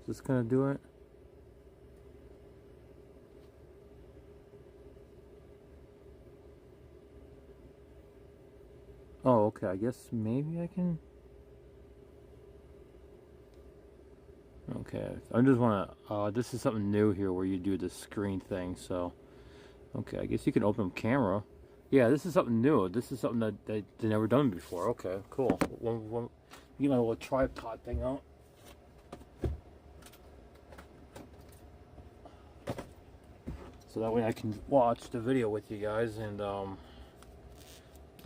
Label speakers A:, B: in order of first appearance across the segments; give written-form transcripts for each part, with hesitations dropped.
A: Is this gonna do it? Oh, okay. I guess maybe I can. Okay, I just wanna. This is something new here where you do the screen thing. So, okay, I guess you can open camera. Yeah, this is something new. This is something that they never done before. Okay, cool. Get my little tripod thing out. So that way I can watch the video with you guys, and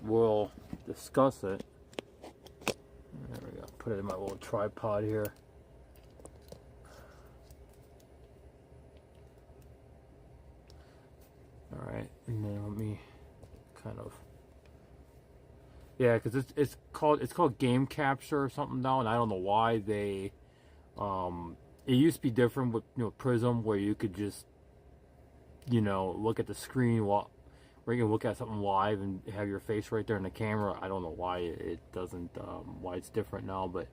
A: we'll discuss it. There we go. Put it in my little tripod here. All right, and then let me kind of, yeah, because it's called game capture or something now, and I don't know why they it used to be different with Prism, where you could just look at the screen while where you can look at something live and have your face right there in the camera. I don't know why it doesn't why it's different now, but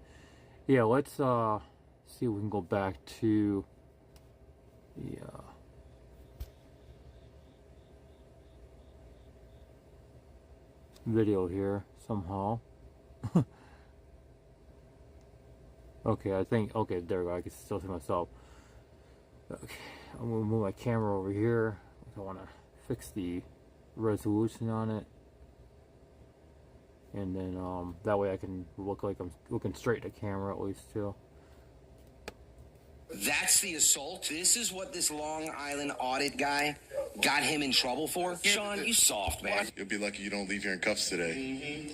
A: yeah, let's see if we can go back to the video here somehow. Okay, I think, okay, there we go. I can still see myself. Okay, I'm gonna move my camera over here. I want to fix the resolution on it, and then that way I can look like I'm looking straight at the camera at least too.
B: That's the assault. This is what this Long Island audit guy got him in trouble for. Sean, you soft, man.
C: You'll be lucky you don't leave here in cuffs today.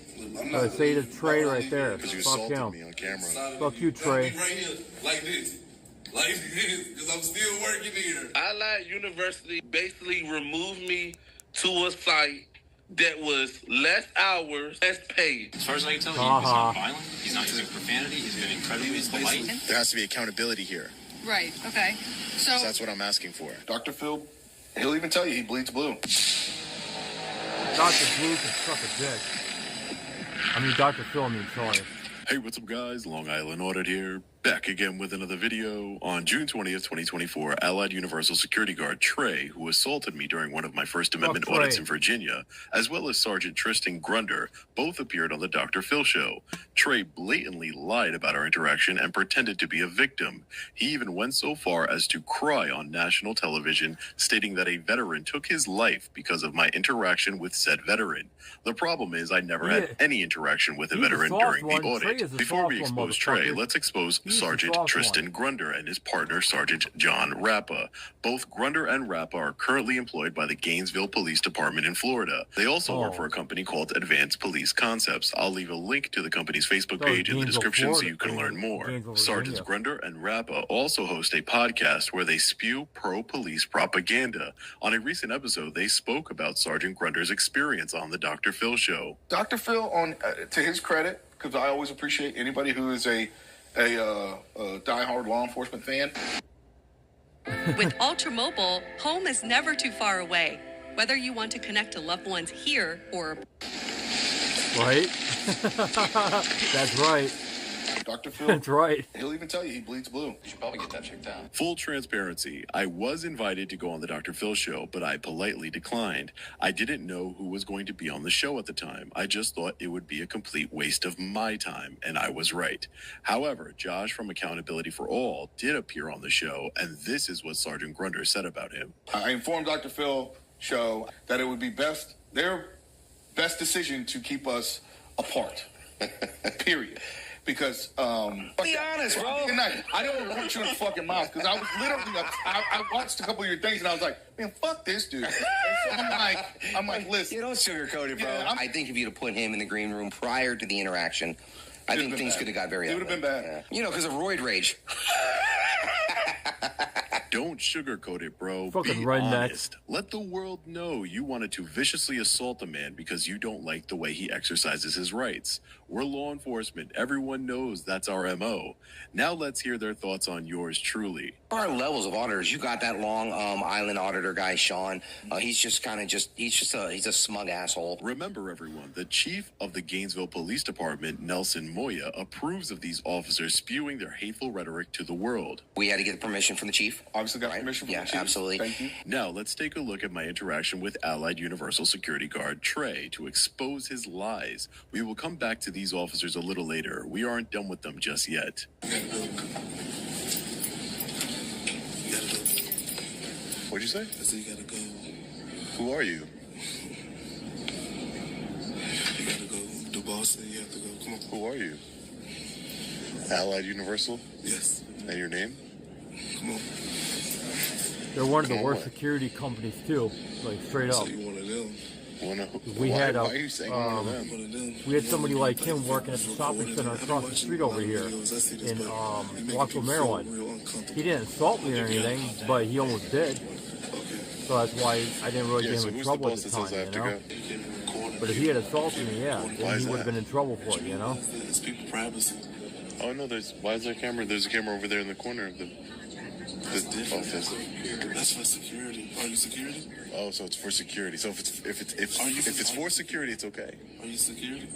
A: I say to Trey right there.
C: Because you
A: Fuck
C: assaulted
A: him.
C: me on camera.
A: Fuck you, Trey.
D: Right here, like this. Like this, because I'm still working here. I Lied University basically removed me to a site that was less hours, less paid.
E: As far as I can tell, he's not violent. He's not using profanity. He's been incredibly polite.
C: There has to be accountability here.
F: Right, okay. So
C: That's what I'm asking for.
G: Dr. Phil, he'll even tell you he bleeds blue.
A: Dr. Blue can suck a dick. I mean, Dr. Phil, sorry.
C: Hey, what's up, guys? Long Island Audit here. Back again with another video. On June 20th, 2024, Allied Universal security guard Trey, who assaulted me during one of my First Amendment audits in Virginia, as well as Sergeant Tristan Grunder, both appeared on the Dr. Phil show. Trey blatantly lied about our interaction and pretended to be a victim. He even went so far as to cry on national television, stating that a veteran took his life because of my interaction with said veteran. The problem is I never had any interaction with a veteran during the audit. Before we expose Trey, let's expose Sergeant Tristan Grunder and his partner, Sergeant John Rappa. Both Grunder and Rappa are currently employed by the Gainesville Police Department in Florida. They also work for a company called Advanced Police Concepts. I'll leave a link to the company's Facebook page in the description so you can learn more. Sergeants Grunder and Rappa also host a podcast where they spew pro-police propaganda. On a recent episode, they spoke about Sergeant Grunder's experience on the Dr. Phil show.
G: Dr. Phil, to his credit, because I always appreciate anybody who is a diehard law enforcement fan.
F: with Ultra Mobile, home is never too far away. Whether you want to connect to loved ones here or...
A: Right? That's right.
G: Dr. Phil,
A: that's right.
G: He'll even tell you he bleeds blue.
E: You should probably get that checked out.
C: Full transparency, I was invited to go on the Dr. Phil show, but I politely declined. I didn't know who was going to be on the show at the time. I just thought it would be a complete waste of my time, and I was right. However, Josh from Accountability for All did appear on the show, and this is what Sergeant Grunder said about him.
G: I informed Dr. Phil show that it would be their best decision to keep us apart. Period. Because,
B: be honest, bro.
G: I don't want to put you in the fucking mouth because I was literally, I watched a couple of your things and I was like, man, fuck this dude. And so I'm like, listen.
B: You don't sugarcoat it, bro.
G: Yeah,
B: I think if you'd have put him in the green room prior to the interaction, I think things could have got very ugly.
G: It would have been bad.
B: Yeah. Because of roid rage.
C: Don't sugarcoat it, bro.
A: Fucking
C: Be
A: redneck.
C: honest. Let the world know you wanted to viciously assault a man because you don't like the way he exercises his rights. We're law enforcement. Everyone knows that's our MO. Now let's hear their thoughts on yours truly.
B: There are levels of auditors. You got that Long Island auditor guy, Sean. He's just he's a smug asshole.
C: Remember, everyone, the chief of the Gainesville Police Department, Nelson Moya, approves of these officers spewing their hateful rhetoric to the world.
B: We had to get permission from the chief.
G: Obviously got permission from the chief.
B: Yeah, absolutely.
G: Thank you.
C: Now, let's take a look at my interaction with Allied Universal security guard Trey to expose his lies. We will come back to these officers a little later. We aren't done with them just yet. What'd you say?
D: I said you gotta go.
C: Who are you?
D: You gotta go. The boss said you have to go. Come on.
C: Who are you? Allied Universal?
D: Yes.
C: And your name?
D: Come on.
A: They're one of the worst security companies too, like straight up.
D: So you one of them.
A: We had
C: why are you saying one of them?
D: One of them.
A: we had somebody like him working at the shopping center across the street over here in Rockville, Maryland. He didn't assault me or anything, but he almost did. So that's why I didn't really get him in trouble at the time, you know. But if he had assaulted me, yeah, then he would have been in trouble for it, you know.
D: It's people privacy.
C: Oh no, why is there a camera? There's a camera over there in the corner of the office.
D: That's for security. Are you security?
C: Oh, so it's for security. So if it's for security, it's okay.
D: Are you security?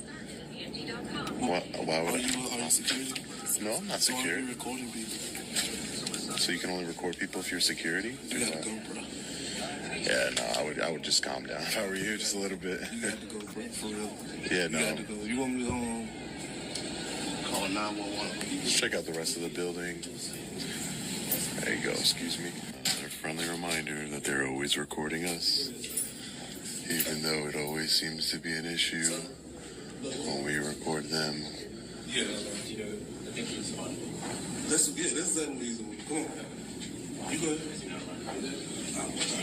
C: Why
D: Are
C: would
D: you security?
C: No, I'm not
D: So are you
C: security.
D: recording people?
C: So you can only record people if you're security?
D: You gotta go, bro.
C: Yeah, no, I would just calm down if I were you, just a little bit.
D: You got to go, bro, for real.
C: Yeah,
D: You
C: no.
D: got to go. You want me to call 911?
C: Let's check out the rest of the building. There you go, excuse me. A friendly reminder that they're always recording us, even though it always seems to be an issue when we record them.
D: Yeah. That's that reason. Come on. You go ahead.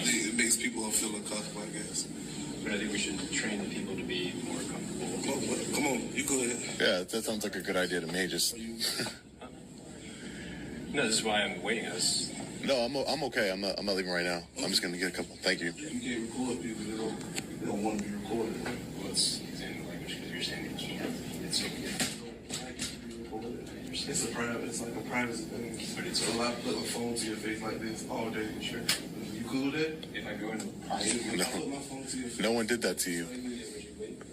D: It makes people feel uncomfortable, I guess.
E: But I think we should train the people to be more comfortable.
D: Come on, you go ahead.
C: Yeah, that sounds like a good idea to me. Just
E: No, this is why I'm waiting.
C: no, I'm okay. I'm not leaving right now. I'm just gonna get a couple. Thank you.
D: You can't record people that don't want to be recorded.
E: Well, it's using the language because you're saying they can't. It's okay.
D: It's like a privacy thing. But it's a lot of putting a phone to your face like this all day. Sure. You cool with that?
E: If I go into private,
C: No.
D: Put my phone to your face.
C: No one did that to you.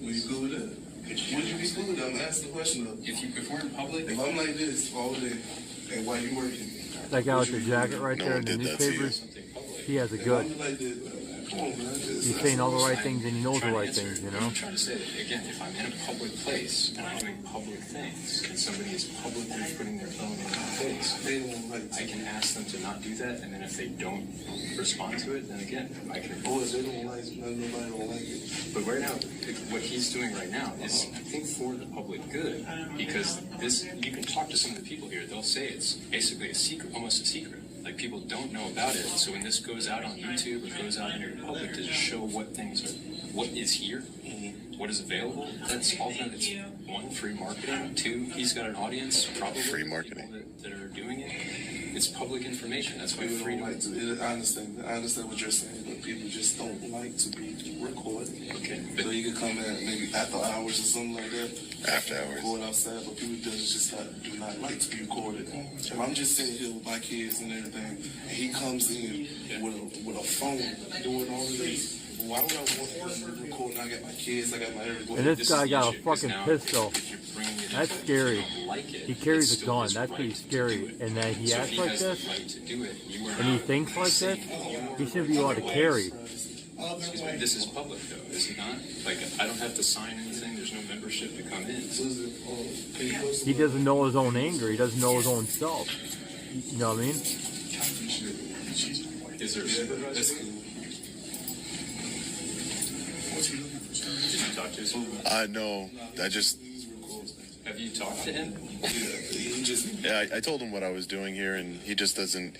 D: Will you cool with that? Would you be cool with that? I'm asking the question though.
E: if we're in public,
D: If I'm like this all day, and while you working,
A: That guy with the jacket right
C: No
A: there
C: one
A: in the
C: did that to you.
A: newspapers, he has it
D: if
A: good.
D: I'm like this, come on, man.
A: He's saying all the right things and he knows the right things, you know.
E: I'm trying to say that, again, if I'm in a public place and I'm doing public things and somebody is publicly putting their phone in my face,
D: They don't like
E: I can ask them to not do that, and then if they don't respond to it, then again, I can.
D: boys, they don't like nobody don't like it.
E: But right now, what he's doing right now is, I think, for the public good, because this, you can talk to some of the people here, they'll say it's basically a secret, almost a secret. Like, people don't know about it, so when this goes out on YouTube or goes out into the public to just show what things are, what is here, what is available, that's all that it's, one, free marketing, two, he's got an audience, probably.
C: Free marketing.
E: People that are doing it. It's public information, that's why
D: People
E: freedom.
D: don't like to. I understand what you're saying, but people just don't like to be recorded.
E: Okay.
D: So you can come in maybe after hours or something like that.
C: After hours.
D: Record outside, but people do not like to be recorded. If I'm just sitting here with my kids and everything, and he comes in with a phone doing all of this. Why would I want to be recording? I got my kids, I got my everything.
A: And this guy
E: is the
A: got a
E: issue, 'cause
A: fucking
E: now
A: pistol.
E: if you're bringing it
A: That's
E: into it,
A: scary.
E: if you don't like it,
A: He carries
E: it's
A: a
E: still
A: gun.
E: his
A: That's
E: right
A: pretty
E: to
A: scary.
E: do it.
A: And then he
E: So
A: acts
E: he
A: like
E: has
A: this,
E: the right to do it. You are
A: and he
E: not
A: thinks like this.
E: saying
A: He shouldn't be allowed to carry.
E: Excuse me, this is public though, is it not? Like, I don't have to sign anything, there's no membership to come in.
A: He doesn't know his own anger. He doesn't know his own self. You know what I mean?
E: Is there a supervisor? Did you talk to him?
C: No, I just,
E: Have you talked to him?
C: yeah, I told him what I was doing here, and he just doesn't.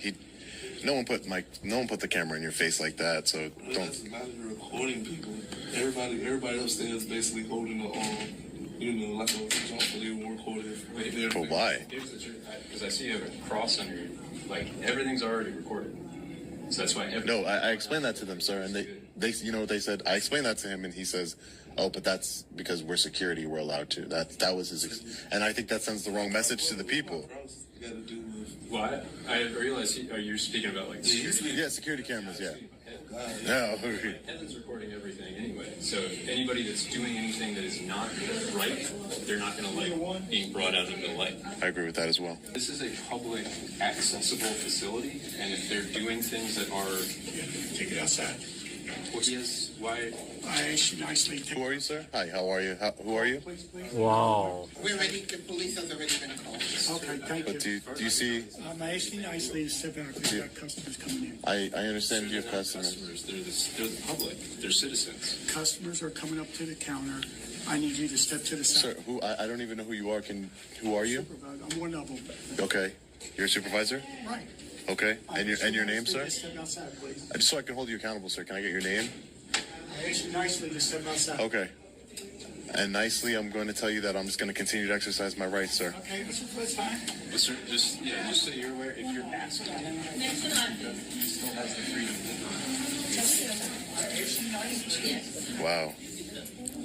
C: No one put the camera in your face like that. So
D: But
C: don't.
D: that's not even recording people. Everybody upstairs basically holding the like a jump so they won't record it.
C: But why?
E: Because I see you have a cross on your, like, everything's already recorded. So that's why
C: No, I explained that to them, sir, and they you know what they said? I explained that to him, and he says, "Oh, but that's because we're security. We're allowed to." That was his, and I think that sends the wrong message to the people.
D: Got to do with
E: What? I realize you're speaking about like
C: security cameras. Yeah. No.
E: Heaven's recording everything anyway. So anybody that's doing anything that is not right, they're not going to like being brought out into the light.
C: I agree with that as well.
E: This is a public accessible facility, and if they're doing things that are
H: take it outside.
E: Why?
H: I should nicely take.
C: Who are you, sir? Hi. How are you? Who are you?
A: Wow.
I: We're ready. The police has already been called.
H: Okay, thank
C: But
H: you.
C: do you see?
H: I asked you nicely to step out because we've got customers coming in.
C: I understand you have customers.
E: They're the public. They're citizens.
H: Customers are coming up to the counter. I need you to step to the side.
C: Sir, who? I don't even know who you are. Who are you?
H: Supervisor, I'm one of them.
C: Okay. You're a supervisor?
H: Right.
C: Okay. And your name, sir?
H: Step outside, please.
C: Just so I can hold you accountable, sir. Can I get your name?
H: I asked you nicely to step outside.
C: Okay. And nicely, I'm going to tell you that I'm just going to continue to exercise my rights, sir.
H: Okay, that's fine.
E: Listen, just so you're aware, if you're asking, he still has the freedom to.
C: Wow.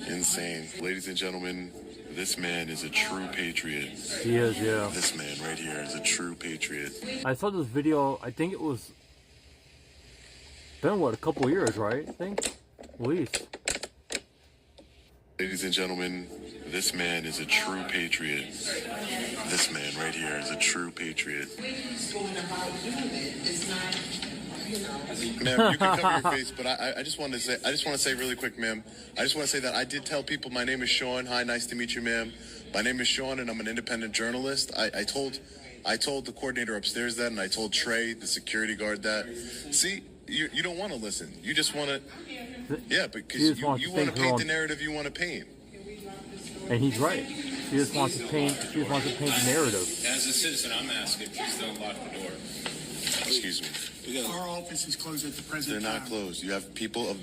C: Insane. Ladies and gentlemen, this man is a true patriot.
A: He is, yeah.
C: This man right here is a true patriot.
A: I saw this video, I think it was been what, a couple years, right? I think. At least.
C: Ladies and gentlemen, this man is a true patriot. This man right here is a true patriot. Ma'am, you can cover your face, but I just want to say really quick, ma'am. I just want to say that I did tell people my name is Sean. Hi, nice to meet you, ma'am. My name is Sean, and I'm an independent journalist. I told the coordinator upstairs that, and I told Trey, the security guard, that. See, you don't want to listen. You just want to. Yeah, because you want to paint the narrative you want to paint.
A: And he's right. She just wants to paint. She just wants to paint the narrative.
E: As a citizen, I'm asking, please don't lock the door.
C: Excuse me.
H: Our office is closed at the present
C: They're
H: time.
C: not closed. You have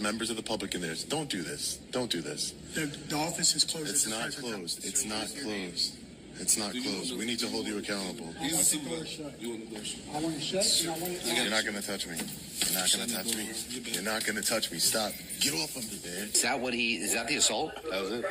C: members of the public in there. Don't do this. Don't do this.
H: The office is closed
C: It's
H: at the
C: not
H: present time.
C: closed. It's not closed. It's not closed. We need to hold you accountable.
H: I want the door shut. I want it shut, and I want it.
C: You're not going to touch me. You're not going to touch me. You're not going to touch me. Stop. Get off of me, man.
B: Is that the assault?
G: That was it.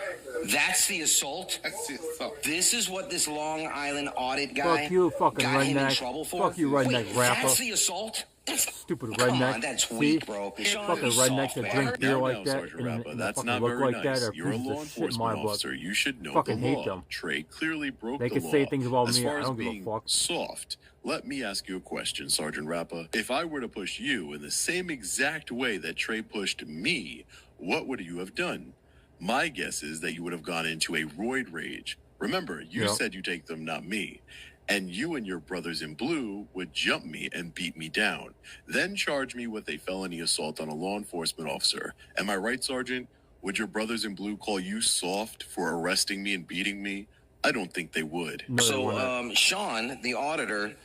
B: That's the assault?
G: That's it. So,
B: This is what this Long Island audit guy
A: Fuck you, fucking
B: got him in
A: redneck.
B: trouble for?
A: Fuck you, redneck
B: Wait,
A: rapper.
B: That's the assault?
A: Stupid
B: Come
A: redneck.
B: on, that's
A: See?
B: weak, bro. Sean,
A: Fucking
B: you
A: redneck
B: soft,
A: that
B: man.
A: drink beer
C: Now,
A: like that
C: Sergeant Rappa,
A: and
C: that's
A: fucking
C: not
A: look
C: very
A: like
C: nice.
A: that are
C: You're a
A: pieces
C: law
A: of shit in my
C: enforcement
A: book.
C: officer. You should know
A: Fucking
C: the
A: hate
C: law.
A: them.
C: Trey clearly broke
A: They
C: the
A: could
C: law.
A: say things about
C: As
A: me,
C: far
A: I
C: as
A: don't give a
C: being
A: fuck.
C: soft, let me ask you a question, Sergeant Rappa. If I were to push you in the same exact way that Trey pushed me, what would you have done? My guess is that you would have gone into a roid rage. Remember, you
A: Yep.
C: said you take them, not me. And you and your brothers in blue would jump me and beat me down, then charge me with a felony assault on a law enforcement officer. Am I right, Sergeant? Would your brothers in blue call you soft for arresting me and beating me? I don't think they would.
A: No, they
B: So,
A: wouldn't.
B: Sean, the auditor,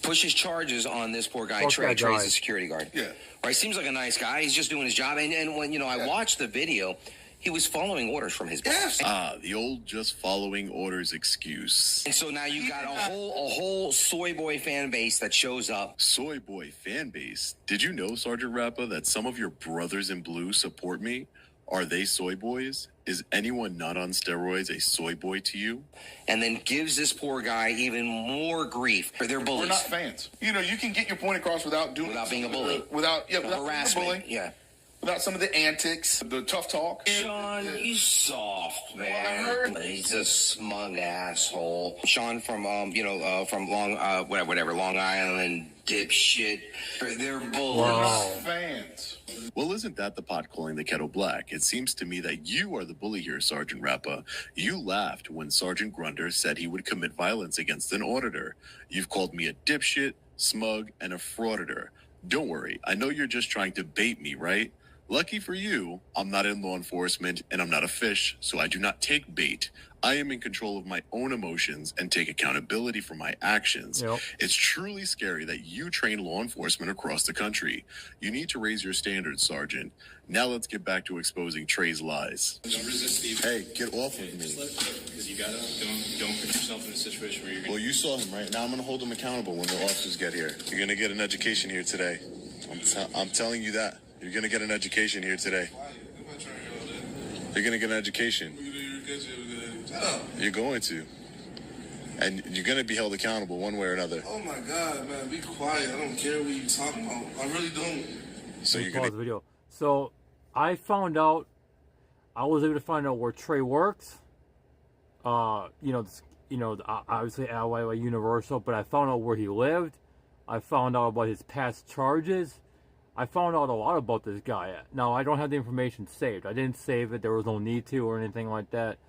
B: pushes charges on this poor guy,
A: Fuck
B: Trey.
A: that
B: Trey's
A: guy.
B: the security guard.
G: Yeah.
B: Right? Seems like a nice guy. He's just doing his job. And when, I watched the video, he was following orders from his boss.
C: Ah, the old just following orders excuse.
B: And so now you got a whole soy boy fan base that shows up.
C: Soy boy fan base. Did you know, Sergeant Rappa, that some of your brothers in blue support me? Are they soy boys? Is anyone not on steroids a soy boy to you?
B: And then gives this poor guy even more grief. They're
G: we're
B: bullies.
G: not fans. You can get your point across without being a bully. Without
B: harassment.
G: bullying.
B: Yeah.
G: Without some of the antics, the tough talk.
B: Sean, you soft, man. He's a smug asshole. Sean from from Long Island, dipshit. They're bullies.
A: Wow.
G: Fans.
C: Well, isn't that the pot calling the kettle black? It seems to me that you are the bully here, Sergeant Rappa. You laughed when Sergeant Grunder said he would commit violence against an auditor. You've called me a dipshit, smug, and a frauditor. Don't worry, I know you're just trying to bait me, right? Lucky for you, I'm not in law enforcement and I'm not a fish, so I do not take bait. I am in control of my own emotions and take accountability for my actions.
A: Yep.
C: It's truly scary that you train law enforcement across the country. You need to raise your standards, Sergeant. Now let's get back to exposing Trey's lies.
E: Don't resist the.
C: Hey, get off of me.
E: Because you gotta don't put yourself in a situation where you're
C: Well,
E: gonna.
C: you saw him, right? Now I'm going to hold him accountable when the officers get here. You're going to get an education here today. I'm telling you that. You're going to get an education here today. You're going to get an education. You're going to. And you're going to be held accountable one way or another.
D: Oh my God, man, be quiet. I don't care what you're talking about. I really don't.
C: So you're
A: pause
C: going
A: the video. So I found out, I was able to find out where Trey works. Obviously at Universal, but I found out where he lived. I found out about his past charges. I found out a lot about this guy. Now, I don't have the information saved. I didn't save it. There was no need to or anything like that.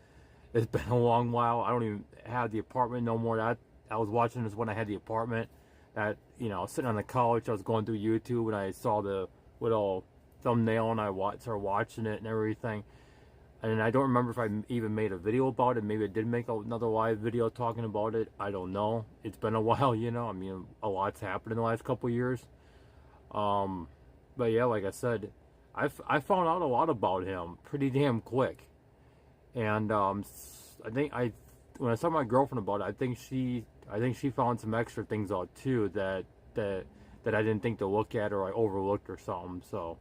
A: It's been a long while. I don't even have the apartment no more. I was watching this when I had the apartment. That, sitting on the couch, I was going through YouTube, and I saw the little thumbnail, and I started watching it and everything. And I don't remember if I even made a video about it. Maybe I did make another live video talking about it. I don't know. It's been a while, I mean, a lot's happened in the last couple of years. But yeah, like I said, I found out a lot about him pretty damn quick. And I think when I saw my girlfriend about it, I think she found some extra things out too that I didn't think to look at, or I overlooked or something. So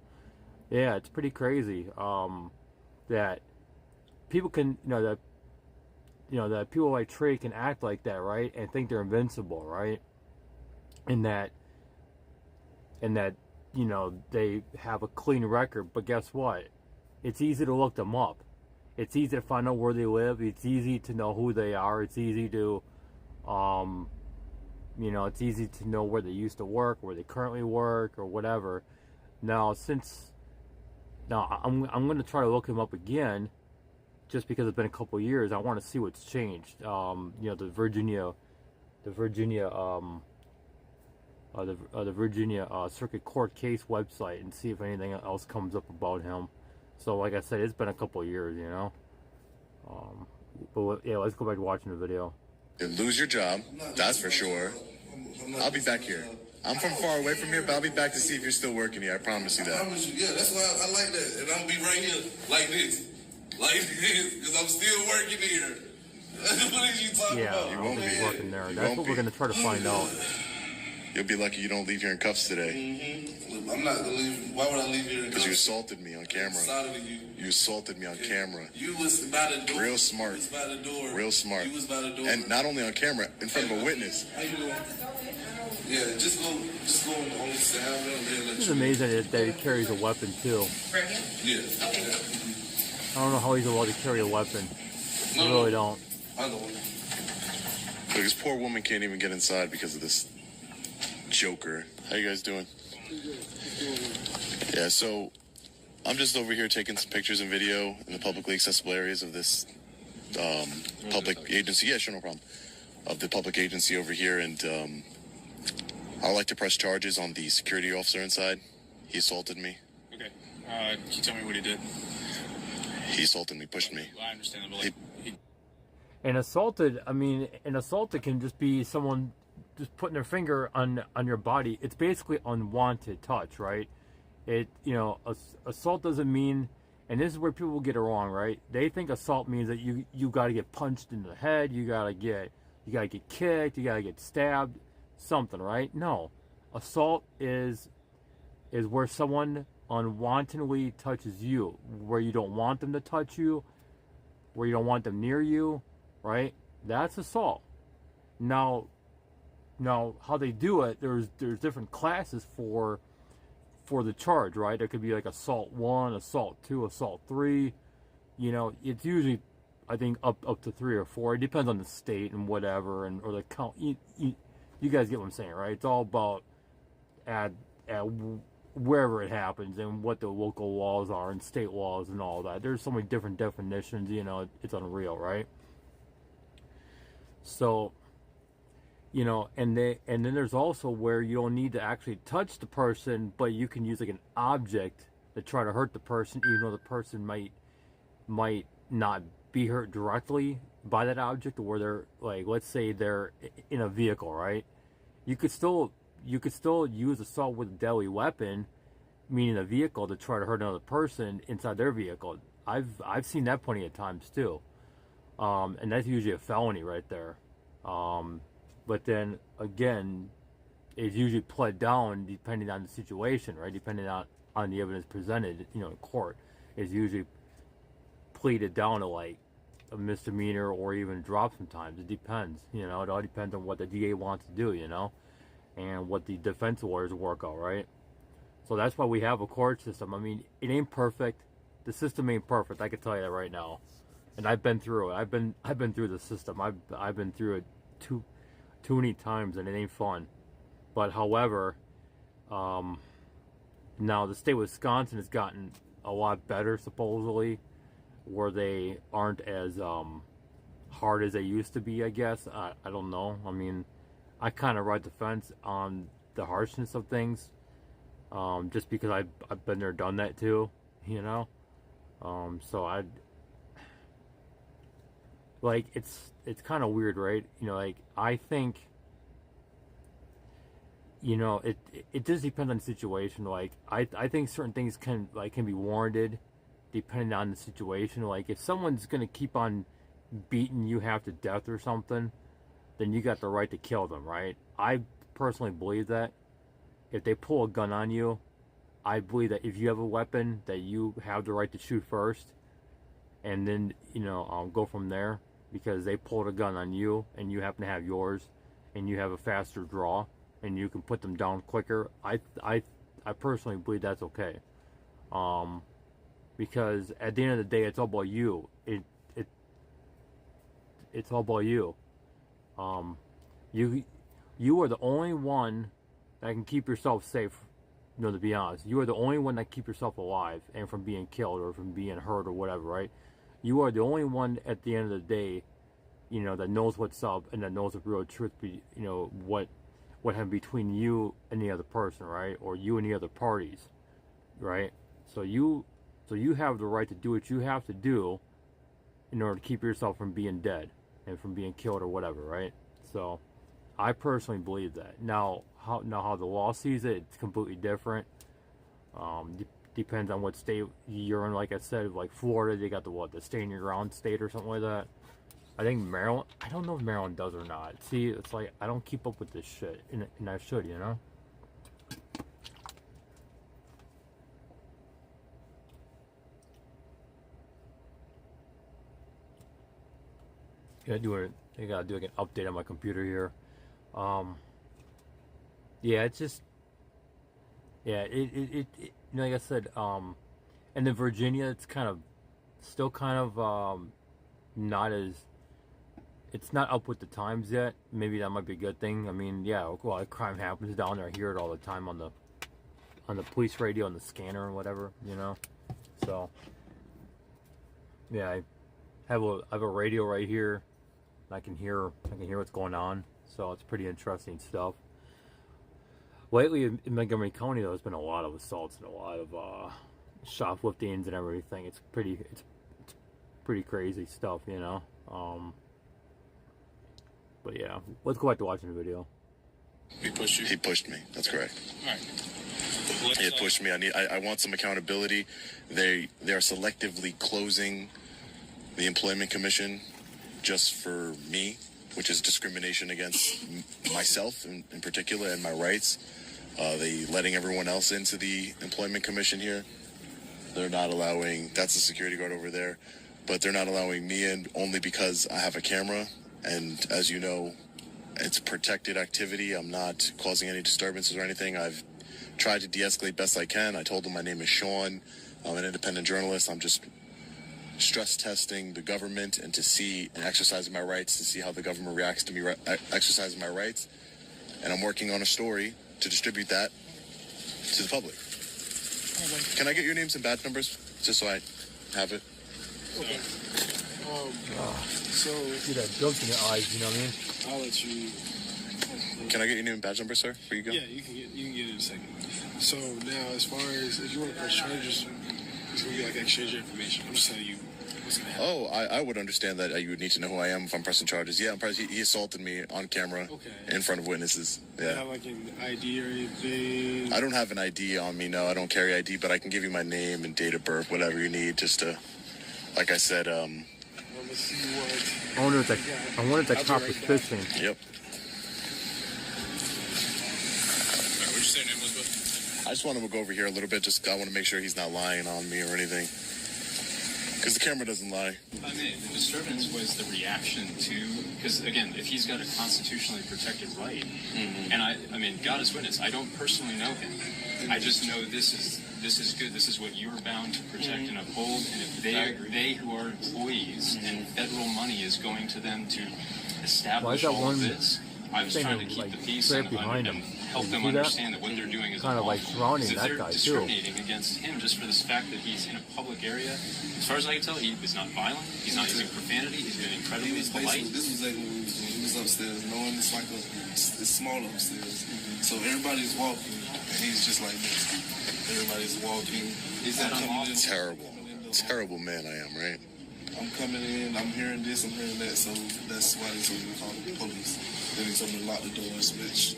A: yeah, it's pretty crazy that people can, that people like Trey can act like that, right, and think they're invincible, right, and that they have a clean record. But guess what? It's easy to look them up. It's easy to find out where they live. It's easy to know who they are. It's easy to, it's easy to know where they used to work, where they currently work, or whatever. Now, I'm going to try to look him up again, just because it's been a couple of years. I want to see what's changed. The Virginia Circuit Court case website, and see if anything else comes up about him. So, like I said, it's been a couple of years, But yeah, let's go back to watching the video.
C: to lose your job, that's for sure. I'll be back here. I'm from far away from here, but I'll be back to see if you're still working here. I promise you that.
D: I promise you, yeah, that's why I like that. And I'll be right here like this. Because I'm still working here. What are you talking about?
A: Yeah, you won't be working there. That's what we're going to try to find out.
C: You'll be lucky you don't leave here in cuffs today.
D: Mm-hmm. I'm not going to leave. Why would I leave here in cuffs?
C: Because you assaulted me on camera. You assaulted me on camera.
D: You was by the door.
C: Real smart.
D: You was by the door.
C: Real smart.
D: You was by the door.
C: And not only on camera, in front of a witness.
D: How you doing? Yeah, just go on the side.
A: It's amazing that he carries a weapon too.
D: Yeah.
A: I don't know how he's allowed to carry a weapon. I really don't.
D: I know.
C: Look, this poor woman can't even get inside because of this joker. How you guys doing? Yeah, so I'm just over here taking some pictures and video in the publicly accessible areas of this public agency. Yeah, sure, no problem. Of the public agency over here, and I'd like to press charges on the security officer inside. He assaulted me.
E: Okay. Can you tell me what he did?
C: He assaulted me, pushed me.
E: I understand, but
A: an assaulted can just be someone just putting their finger on your body. It's basically unwanted touch, right? Assault doesn't mean, and this is where people get it wrong, right? They think assault means that you got to get punched in the head, you got to get kicked, you got to get stabbed, something, right? No, assault is where someone unwantedly touches you, where you don't want them to touch you, where you don't want them near you, right? That's assault. Now how they do it, there's different classes for the charge, right? There could be like assault 1, assault 2, assault 3. It's usually, I think, up to 3 or 4. It depends on the state and whatever, or the count. You guys get what I'm saying, right? It's all about at wherever it happens and what the local laws are and state laws and all that. There's so many different definitions, it's unreal, right? So, and then there's also where you don't need to actually touch the person, but you can use like an object to try to hurt the person, even though the person might not be hurt directly by that object, or they're like, let's say they're in a vehicle, right? You could still use assault with a deadly weapon, meaning a vehicle, to try to hurt another person inside their vehicle. I've seen that plenty of times too, and that's usually a felony right there. But then again, it's usually pled down depending on the situation, right? Depending on the evidence presented, in court, it's usually pleaded down to like a misdemeanor or even drop sometimes. It depends, you know. It all depends on what the DA wants to do, you know, and what the defense lawyers work out, right? So that's why we have a court system. I mean, it ain't perfect. The system ain't perfect. I can tell you that right now. And I've been through it. I've been through the system. I've been through it too many times, and it ain't fun. But however, now the state of Wisconsin has gotten a lot better, supposedly, where they aren't as hard as they used to be, I guess. I don't know. I mean, I kind of ride the fence on the harshness of things, just because I've been there, done that too, you know. So like, it's kind of weird, right? You know, like, I think, you know, it does depend on the situation. Like, I think certain things can be warranted depending on the situation. Like, if someone's gonna keep on beating you half to death or something, then you got the right to kill them, right? I personally believe that. If they pull a gun on you, I believe that if you have a weapon, that you have the right to shoot first, and then, you know, go from there, because they pulled a gun on you and you happen to have yours, and you have a faster draw, and you can put them down quicker. I personally believe that's okay, because at the end of the day, it's all about you. It's all about you. You are the only one that can keep yourself safe. You know, to be honest, you are the only one that can keep yourself alive and from being killed or from being hurt or whatever, right? You are the only one at the end of the day, you know, that knows what's up and that knows the real truth. You know, what happened between you and the other person, right? Or you and the other parties, right? So you have the right to do what you have to do in order to keep yourself from being dead and from being killed or whatever, right? So I personally believe that. Now how the law sees it, it's completely different. Depends on what state you're in. Like I said, like Florida, they got the stand your ground state or something like that. I think Maryland, I don't know if Maryland does or not. See, it's like, I don't keep up with this shit, and I should, you know? I gotta do like an update on my computer here. Yeah, it's just, yeah, it you know, like I said, and in Virginia, it's still not as, it's not up with the times yet. Maybe that might be a good thing. I mean, yeah, well, crime happens down there. I hear it all the time on the police radio, on the scanner and whatever, you know. So, yeah, I have a radio right here. I can hear what's going on. So it's pretty interesting stuff. Lately in Montgomery County, there's been a lot of assaults and a lot of shopliftings and everything. It's pretty crazy stuff, you know. But yeah, let's go back to watching the video.
C: He pushed you? He pushed me. That's correct.
E: All right.
C: He pushed me. I want some accountability. They are selectively closing the Employment Commission just for me, which is discrimination against myself in particular and my rights. They letting everyone else into the Employment Commission here. They're not allowing, that's the security guard over there, but they're not allowing me in only because I have a camera. And as you know, it's protected activity. I'm not causing any disturbances or anything. I've tried to de-escalate best I can. I told them my name is Sean. I'm an independent journalist. I'm just stress testing the government and to see and exercising my rights, to see how the government reacts to me exercising my rights. And I'm working on a story to distribute that to the public. Can I get your names and badge numbers just so I have it?
J: Okay. So
A: See that joke in your eyes, you know what I mean?
J: I'll let you.
C: Can I get your name and badge number, sir? Before you go?
J: Yeah, you can get it in a second. So now, as far as if you want to press charges, it's gonna be like exchange information. I'm just telling you what's gonna happen.
C: Oh, I would understand that you would need to know who I am if I'm pressing charges. Yeah, he assaulted me on camera in front of witnesses.
J: Do you
C: Yeah.
J: have like an ID or anything?
C: I don't have an ID on me, no. I don't carry ID, but I can give you my name and date of birth, whatever you need, just to, like I said,
J: Well, let's see what.
A: I wonder if the cop was fishing.
C: Yep.
E: What'd you say your name was, bud?
C: I just want him to go over here a little bit. I want to make sure he's not lying on me or anything. Because the camera doesn't lie.
E: I mean, the disturbance was the reaction to, because again, if he's got a constitutionally protected right, and I mean, God is witness, I don't personally know him. I just know this is good. This is what you're bound to protect and uphold. And if they who are employees and federal money is going to them to establish all of this, I was trying to keep the peace and help them understand that what they're doing is
A: kind of like surrounding that guy too.
E: They're discriminating against him just for this fact that he's in a public area. As far as I can tell, he is not violent. He's not using profanity. He's been incredibly polite.
J: This was like when he was upstairs, knowing it's like it's small upstairs. So everybody's walking, and he's just like this. Everybody's walking.
E: Is that unlawful?
C: Terrible man I am, right?
J: I'm coming in, I'm hearing this, I'm hearing that, so that's why they told me to call the police. Then they told me to lock the doors, which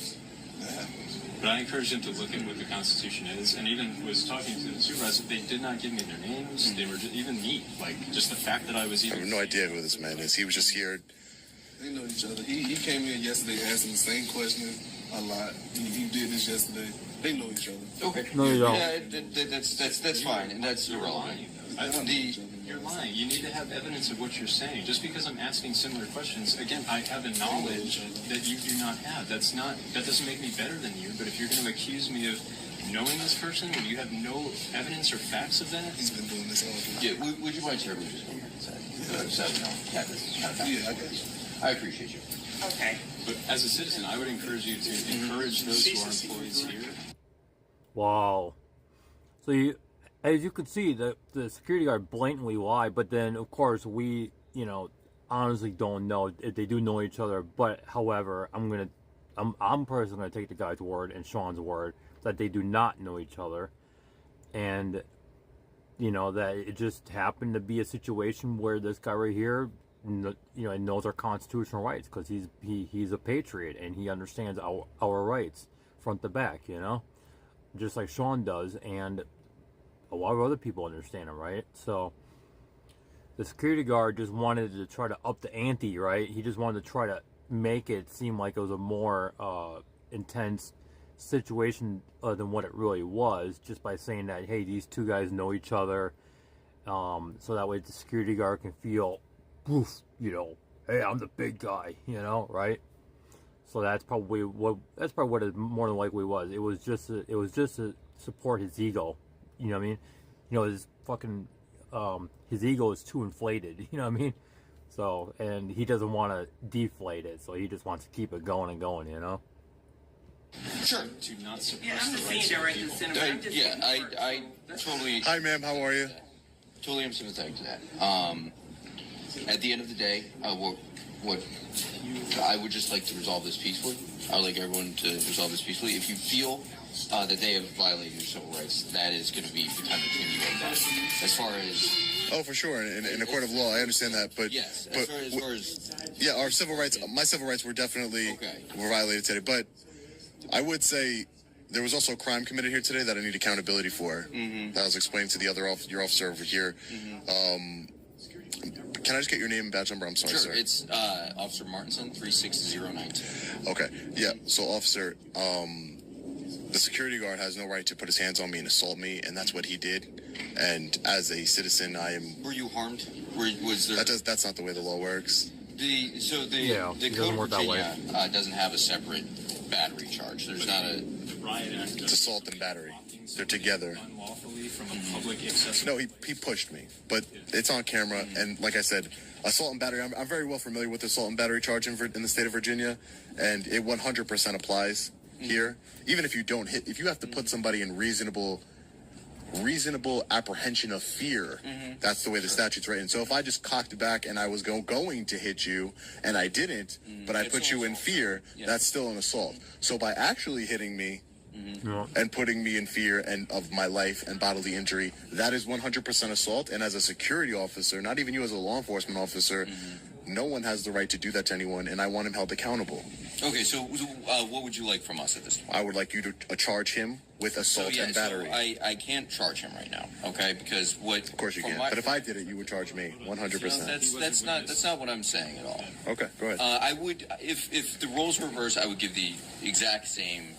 J: that happened.
E: But I encouraged him to look at what the Constitution is, and even was talking to the supervisor. They did not give me their names. They were even me. Like, just the fact that I was even...
C: I have no idea who this man is. He was just here.
J: They know each other. He came in yesterday asking the same question a lot. He did this yesterday. They know each other.
K: Okay.
A: No, you don't.
K: Yeah, that's fine, and that's irrelevant.
E: You're lying. You need to have evidence of what you're saying. Just because I'm asking similar questions, again, I have a knowledge that you do not have. That doesn't make me better than you. But if you're going to accuse me of knowing this person when you have no evidence or facts of that,
J: he's been doing this all the time.
K: Yeah, would you mind terribly just come here and say?
J: Yeah, I got you.
K: I appreciate you.
I: Okay.
E: But as a citizen, I would encourage you to encourage those who are employees here.
A: Wow. So as you can see, the security guard blatantly lied, but then of course we, honestly don't know if they do know each other. But however, I'm personally gonna take the guy's word and Sean's word that they do not know each other, and that it just happened to be a situation where this guy right here, knows our constitutional rights because he's a patriot and he understands our rights front to back, just like Sean does, and a lot of other people understand it, right? So the security guard just wanted to try to up the ante, right? He just wanted to try to make it seem like it was a more intense situation than what it really was, just by saying that, hey, these two guys know each other, so that way the security guard can feel, poof, hey, I'm the big guy, right? So that's probably what it more than likely was. It was just to support his ego. You know what I mean? His fucking his ego is too inflated. You know what I mean? So, and he doesn't want to deflate it, so he just wants to keep it going and going.
K: Sure.
E: To not suppress
I: Yeah, I'm the
E: the rights
I: senior
E: of
I: right in the
E: people.
I: center. I'm just
K: Yeah, I totally...
C: Hi, ma'am. How are you?
K: Totally am sympathetic to that. At the end of the day, what I would just like to resolve this peacefully. I would like everyone to resolve this peacefully. If you feel that they have violated your civil rights, that is going to be the kind of thing you have done. As far as...
C: Oh, for sure. In a court of law, I understand that. But
K: yes,
C: but,
K: as far as
C: yeah, our civil rights, my civil rights were definitely were violated today. But I would say there was also a crime committed here today that I need accountability for. That was explained to your officer over here. Can I just get your name and badge number? I'm sorry,
K: sure,
C: sir.
K: It's Officer Martinson, 36092.
C: Okay, yeah. So, officer, the security guard has no right to put his hands on me and assault me, and that's what he did. And as a citizen, I am...
K: Were you harmed? Was there...
C: That's not the way the law works.
K: The Code of Virginia doesn't have a separate battery charge. There's not a...
E: Riot Act.
C: It's assault and battery. They're together.
E: Unlawfully from a public accessible...
C: No, he pushed me, but it's on camera, and like I said, assault and battery, I'm very well familiar with the assault and battery charge in the state of Virginia, and it 100% applies here. Even if you don't hit, if you have to put somebody in reasonable apprehension of fear, that's the way the statute's written. So if I just cocked back and I was going to hit you, and I didn't, but I put you in fear, that's still an assault. So by actually hitting me, and putting me in fear and of my life and bodily injury, that is 100% assault. And as a security officer, not even you as a law enforcement officer, no one has the right to do that to anyone, and I want him held accountable.
K: Okay, so what would you like from us at this point?
C: I would like you to charge him with assault and battery.
K: So I can't charge him right now, okay? Because what...
C: Of course you can. But if I did it, you would charge me 100%.
K: That's not what I'm saying at all.
C: Okay, go ahead.
K: I would, if the roles were reversed, I would give the exact same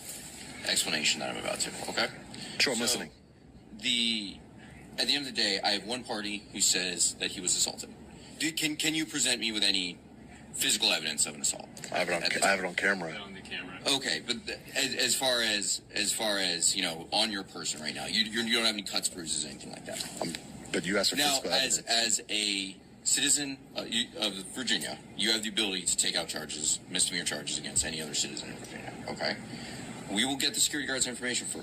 K: explanation that I'm about to, okay?
C: Sure, I'm listening.
K: at the end of the day, I have one party who says that he was assaulted. Can you present me with any physical evidence of an assault?
C: I have it on camera.
K: Okay, but as far as on your person right now, you don't have any cuts, bruises, anything like that.
C: But you asked for
K: now,
C: physical evidence.
K: as a citizen of Virginia, you have the ability to take out misdemeanor charges against any other citizen in Virginia. Okay, we will get the security guard's information for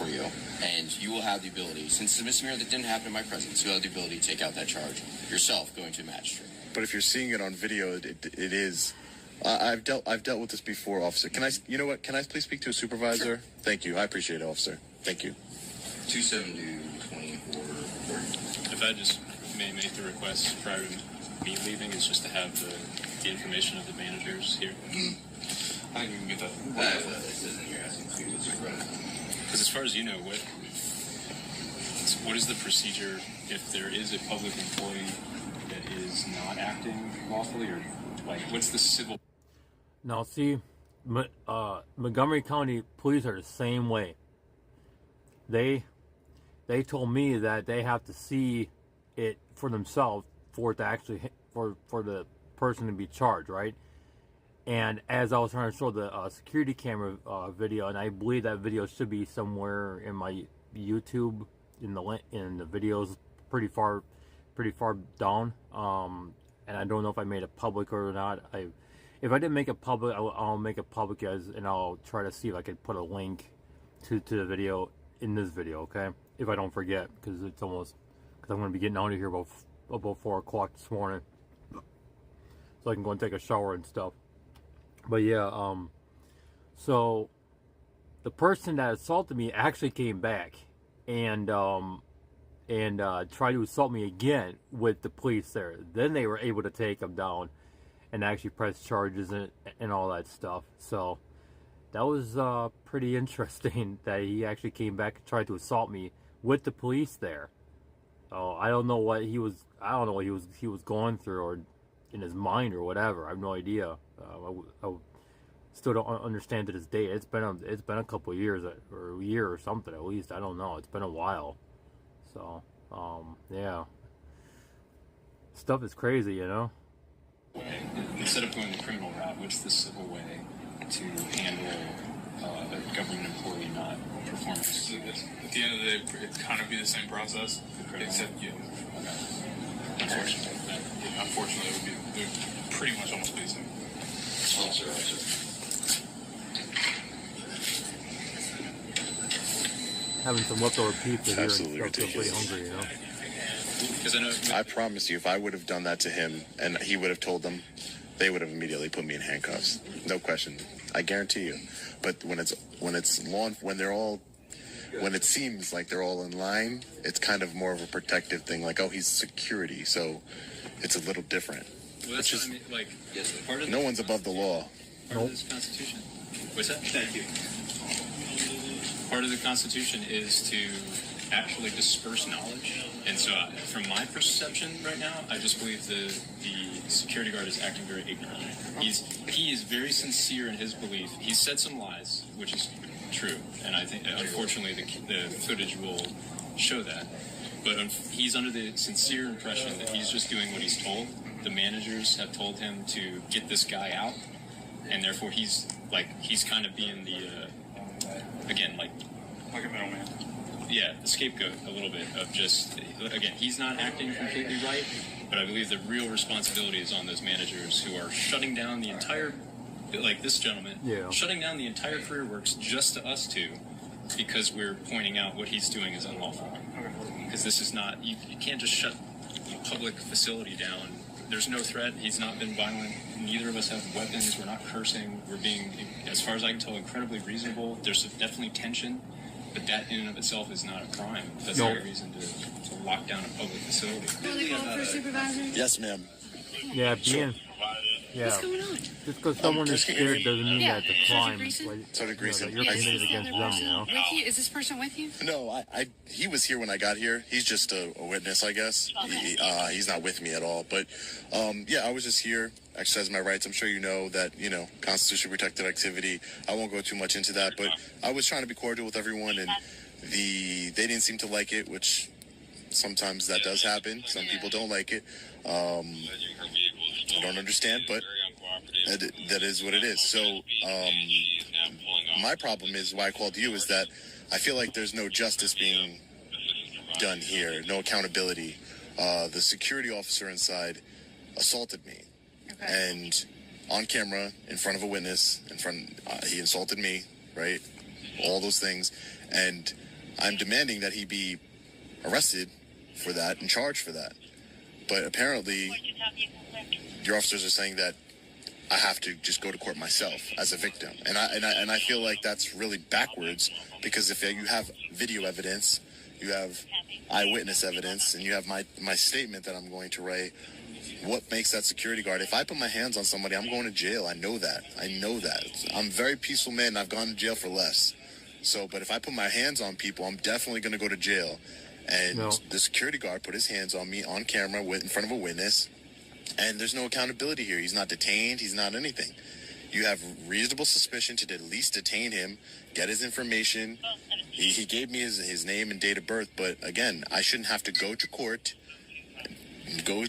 K: you, and you will have the ability, since it's a misdemeanor that didn't happen in my presence, you'll have the ability to take out that charge yourself, going to a magistrate.
C: But if you're seeing it on video, it is. I've dealt with this before, officer. Can I? You know what? Can I please speak to a supervisor? Sure. Thank you. I appreciate it, officer. Thank you.
E: 272-24. If I just may make the request prior to me leaving, is just to have the information of the managers here. I think we can get that. Because as far as you know, what is the procedure if there is a public employee that is not acting lawfully, or what's the civil?
A: Now, see, Montgomery County police are the same way. They told me that they have to see it for themselves for it to actually for the person to be charged, right? And as I was trying to show the security camera video, and I believe that video should be somewhere in my YouTube in the videos pretty far down. And I don't know if I made it public or not. If I didn't make it public, I'll make it public, and I'll try to see if I could put a link to the video in this video, okay? If I don't forget, because I'm going to be getting out of here about 4 o'clock this morning, so I can go and take a shower and stuff. But yeah, so the person that assaulted me actually came back and tried to assault me again with the police there. Then they were able to take him down and actually press charges and all that stuff. So that was pretty interesting that he actually came back and tried to assault me with the police there. Oh, I don't know what he was going through, or in his mind, or whatever. I have no idea. I still don't understand to this day. It's been a couple of years, or a year or something at least. I don't know. It's been a while. So, yeah. Stuff is crazy, you know?
E: Instead of going the criminal route, what's the civil way to handle a government employee not performing?
L: At the end of the day, it'd kind of be the same process, except, yeah. Okay. Unfortunately, it would pretty much almost be the same.
A: Having some leftover pizza here,
C: Absolutely
A: and still pretty hungry, you know?
C: I promise you, if I would have done that to him and he would have told them, they would have immediately put me in handcuffs. No question. I guarantee you. But when it seems like they're all in line, it's kind of more of a protective thing. Like, oh, he's security, so it's a little different.
E: Well, that's what I mean. Like, part of
C: no one's above the law.
E: Part of this Constitution. What's that? Thank you. Part of the Constitution is to actually disperse knowledge. And so, from my perception right now, I just believe the security guard is acting very ignorantly. He is very sincere in his belief. He said some lies, which is true, and I think unfortunately the footage will show that. But he's under the sincere impression that he's just doing what he's told. The managers have told him to get this guy out, and therefore he's kind of being the like
L: a middleman.
E: Yeah, the scapegoat a little bit of just, again, he's not acting completely right, but I believe the real responsibility is on those managers who are shutting down the entire, like this gentleman, shutting down the entire career works just to us two because we're pointing out what he's doing is unlawful. Because this is not, you can't just shut a public facility down. There's no threat. He's not been violent. Neither of us have weapons. We're not cursing. We're being, as far as I can tell, incredibly reasonable. There's definitely tension. But that in and of itself is not a crime. That's not a reason to lock down a public facility.
M: Really call for a supervisor?
C: Yes, ma'am.
A: Yeah,
M: What's going on?
A: Just because someone is scared doesn't mean that it's a crime.
C: Sergeant Greason.
A: You're committed against them, you know?
M: With you? Is this person with you?
C: No, he was here when I got here. He's just a witness, I guess.
M: Okay.
C: He's not with me at all. But, I was just here, exercising my rights. I'm sure you know that, constitutionally protected activity. I won't go too much into that, but I was trying to be cordial with everyone, and they didn't seem to like it, which Sometimes that does happen. Some people don't like it. I don't understand, but that is what it is. So my problem is why I called you is that I feel like there's no justice being done here, no accountability. The security officer inside assaulted me, and on camera, in front of a witness, he insulted me, right? All those things, and I'm demanding that he be arrested for that and charged for that. But apparently, your officers are saying that I have to just go to court myself as a victim, and I feel like that's really backwards, because if you have video evidence, you have eyewitness evidence, and you have my statement that I'm going to write. What makes that security guard? If I put my hands on somebody, I'm going to jail. I know that. I'm a very peaceful man, and I've gone to jail for less. So, but if I put my hands on people, I'm definitely going to go to jail. And the security guard put his hands on me on camera in front of a witness, and there's no accountability here. He's not detained. He's not anything. You have reasonable suspicion to at least detain him, get his information. He gave me his name and date of birth, but again, I shouldn't have to go to court, go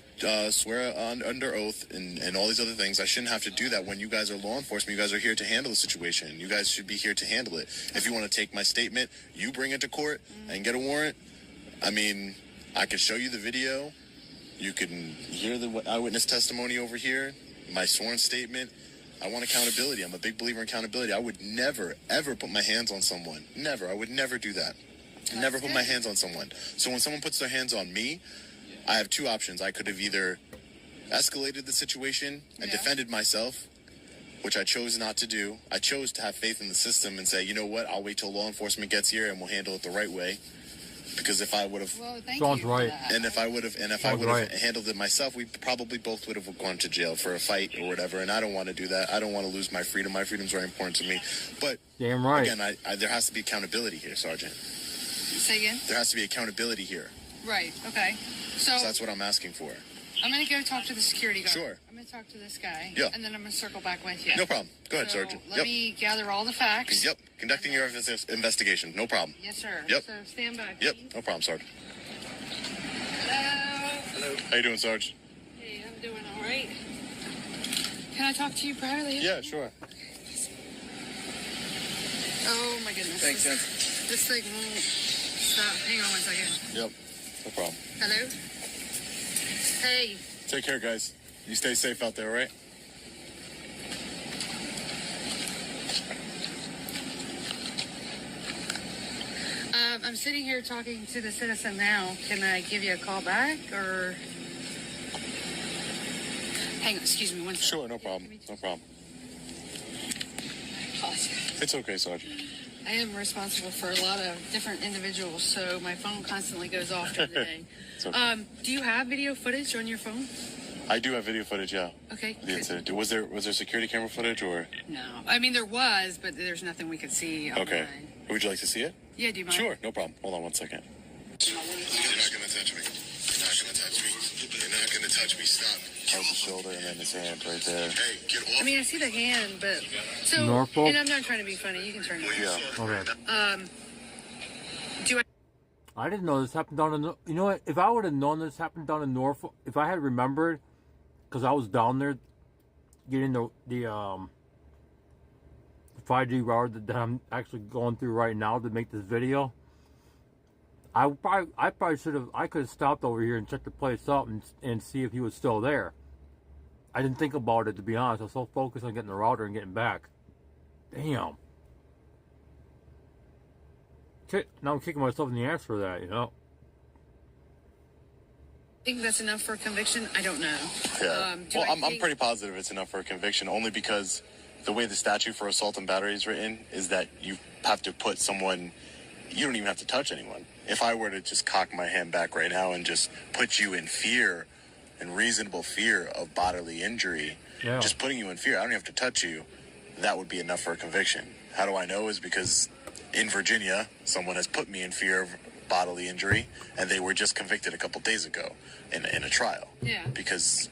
C: swear under oath and all these other things. I shouldn't have to do that when you guys are law enforcement. You guys are here to handle the situation. You guys should be here to handle it. If you want to take my statement, you bring it to court and get a warrant. I mean, I could show you the video. You can hear the eyewitness testimony over here, my sworn statement. I want accountability. I'm a big believer in accountability. I would never, ever put my hands on someone. Never. I would never do that. Never put my hands on someone. So when someone puts their hands on me, I have two options. I could have either escalated the situation and defended myself, which I chose not to do. I chose to have faith in the system and say, you know what, I'll wait till law enforcement gets here and we'll handle it the right way. Because if I would have, if I would have handled it myself, we probably both would have gone to jail for a fight or whatever. And I don't want to do that. I don't want to lose my freedom. My freedom's very important to me. But
A: damn right.
C: Again, there has to be accountability here, Sergeant.
M: Say again?
C: There has to be accountability here.
M: Right. Okay. So
C: that's what I'm asking for.
M: I'm going to go talk to the security guard.
C: Sure.
M: I'm going to talk to this guy.
C: Yeah.
M: And then I'm going to circle back with you.
C: No problem. Go ahead, Sergeant.
M: Let me gather all the facts.
C: Yep. Conducting your investigation. No problem.
M: Yes, sir.
C: Yep.
M: So stand by.
C: Yep. No problem, Sergeant.
M: Hello.
C: How you doing, Sarge?
M: Hey, I'm doing all right. Can I talk to you privately?
C: Yeah, sure.
M: Oh, my goodness.
C: Thanks, man.
M: This thing won't stop. Hang on one second.
C: Yep. No problem.
M: Hello? Hey.
C: Take care, guys. You stay safe out there, all right?
M: I'm sitting here talking to the citizen now. Can I give you a call back, or... Hang on, excuse me one second.
C: Sure, no problem. No problem.
M: I apologize.
C: It's okay, Sergeant.
M: I am responsible for a lot of different individuals, so my phone constantly goes off during the day.
C: Okay.
M: Do you have video footage on your phone?
C: I do have video footage, yeah.
M: Okay.
C: The incident. Was there security camera footage or?
M: No. I mean, there was, but there's nothing we could see online.
C: Okay. Would you like to see it?
M: Yeah, do you mind?
C: Sure, no problem. Hold on one second. You're not going to touch me. You're not going to touch me. You're not going to touch me. Stop. Hold the shoulder and then his hand right there. Hey, get off.
M: I mean, I see the hand, but... So,
A: Norfolk?
M: and I'm not trying to be funny. You can turn it off.
C: Yeah.
A: Okay.
M: Do
A: I didn't know this happened down in... You know what? If I would have known this happened down in Norfolk, if I had remembered, because I was down there getting the 5G router that I'm actually going through right now to make this video, I probably should have... I could have stopped over here and checked the place out and see if he was still there. I didn't think about it, to be honest. I was so focused on getting the router and getting back. Damn. Now I'm kicking myself in the ass for that, you know?
M: think that's enough for a conviction? I don't know.
C: Yeah. I'm pretty positive it's enough for a conviction, only because the way the statute for assault and battery is written is that you have to put someone... You don't even have to touch anyone. If I were to just cock my hand back right now and just put you in fear, in reasonable fear of bodily injury, just putting you in fear, I don't have to touch you, that would be enough for a conviction. How do I know? Is because in Virginia, someone has put me in fear of bodily injury, and they were just convicted a couple days ago in a trial.
M: Yeah.
C: Because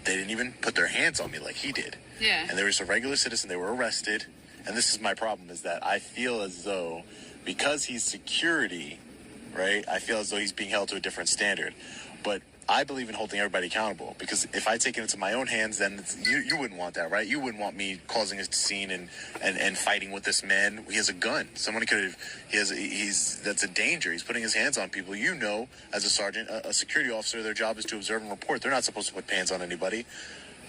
C: they didn't even put their hands on me like he did.
M: Yeah.
C: And they were just a regular citizen. They were arrested. And this is my problem, is that I feel as though because he's security, right? I feel as though he's being held to a different standard. But I believe in holding everybody accountable, because if I take it into my own hands, then you wouldn't want that, right? You wouldn't want me causing a scene and fighting with this man. He has a gun. Someone could have. That's a danger. He's putting his hands on people. You know, as a sergeant, a security officer, their job is to observe and report. They're not supposed to put hands on anybody.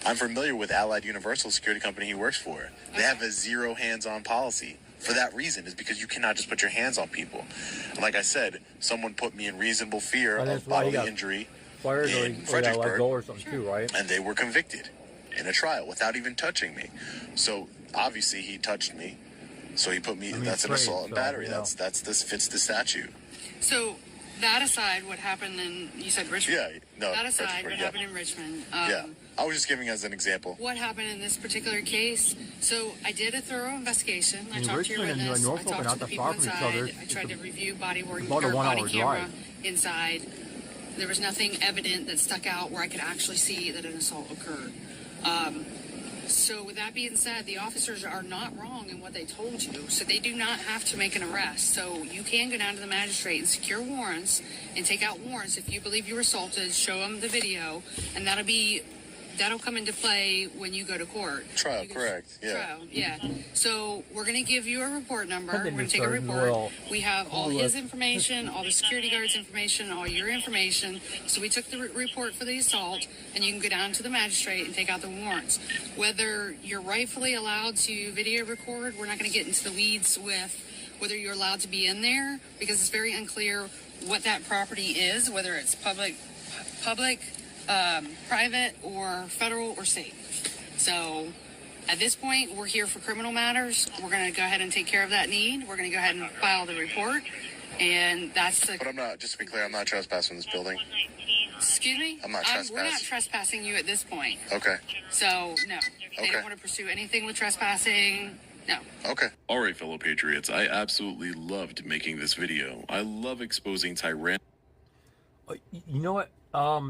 C: I'm familiar with Allied Universal, security company he works for. They have a zero hands-on policy. For that reason, is because you cannot just put your hands on people. And like I said, someone put me in reasonable fear of bodily injury in Fredericksburg,
A: or something too, right?
C: and they were convicted in a trial without even touching me. So obviously he touched me. So he put me. That's an assault and battery.
A: Yeah.
C: This fits the statute.
M: So that aside, what happened in, you said Richmond?
C: Yeah. No.
M: That aside, what
C: yeah.
M: happened in Richmond?
C: Yeah. I was just giving as an example.
M: What happened in this particular case? So I did a thorough investigation. I
A: In
M: talked to your
A: Richmond and
M: witness. I
A: Norfolk are
M: talked
A: not
M: to the
A: that
M: people
A: far from each
M: inside.
A: other.
M: I tried to review body worn
A: about a
M: or body
A: 1 hour
M: camera
A: drive.
M: inside. There was nothing evident that stuck out where I could actually see that an assault occurred. So with that being said, the officers are not wrong in what they told you. So they do not have to make an arrest. So you can go down to the magistrate and secure warrants and take out warrants if you believe you were assaulted. Show them the video, and that'll come into play when you go to court.
C: Trial, correct. Yeah.
M: Trial, yeah. So we're going to give you a report number.
A: And
M: We're
A: then
M: going
A: you
M: to take a
A: start,
M: report.
A: well,
M: We have all
A: well,
M: his information, all the security guards' information, all your information. So we took the report for the assault, and you can go down to the magistrate and take out the warrants. Whether you're rightfully allowed to video record, we're not going to get into the weeds with whether you're allowed to be in there, because it's very unclear what that property is, whether it's public, private, or federal, or state. So at this point, we're here for criminal matters. We're going to go ahead and take care of that need. We're going to go ahead and file the report. And that's the...
C: But I'm not, just to be clear, I'm not trespassing this building.
M: Excuse me?
C: I'm not
M: We're not
C: trespassing.
M: trespassing you at this point.
C: Okay.
M: So, no. They
C: Okay.
M: don't want to pursue anything with trespassing. No.
C: Okay. All right, fellow patriots. I absolutely loved making this video. I love exposing tyrannical.
A: You know what? I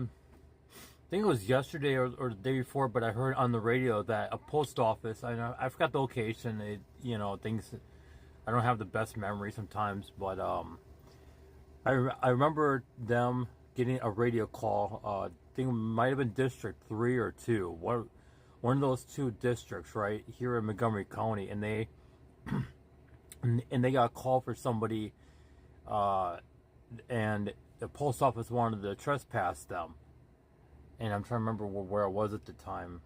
A: think it was yesterday or the day before, but I heard on the radio that a post office, I forgot the location, things, I don't have the best memory sometimes, but I remember them getting a radio call, I think it might have been District 3 or 2, one of those two districts, right, here in Montgomery County, and they got a call for somebody, and the post office wanted to trespass them. And I'm trying to remember where I was at the time.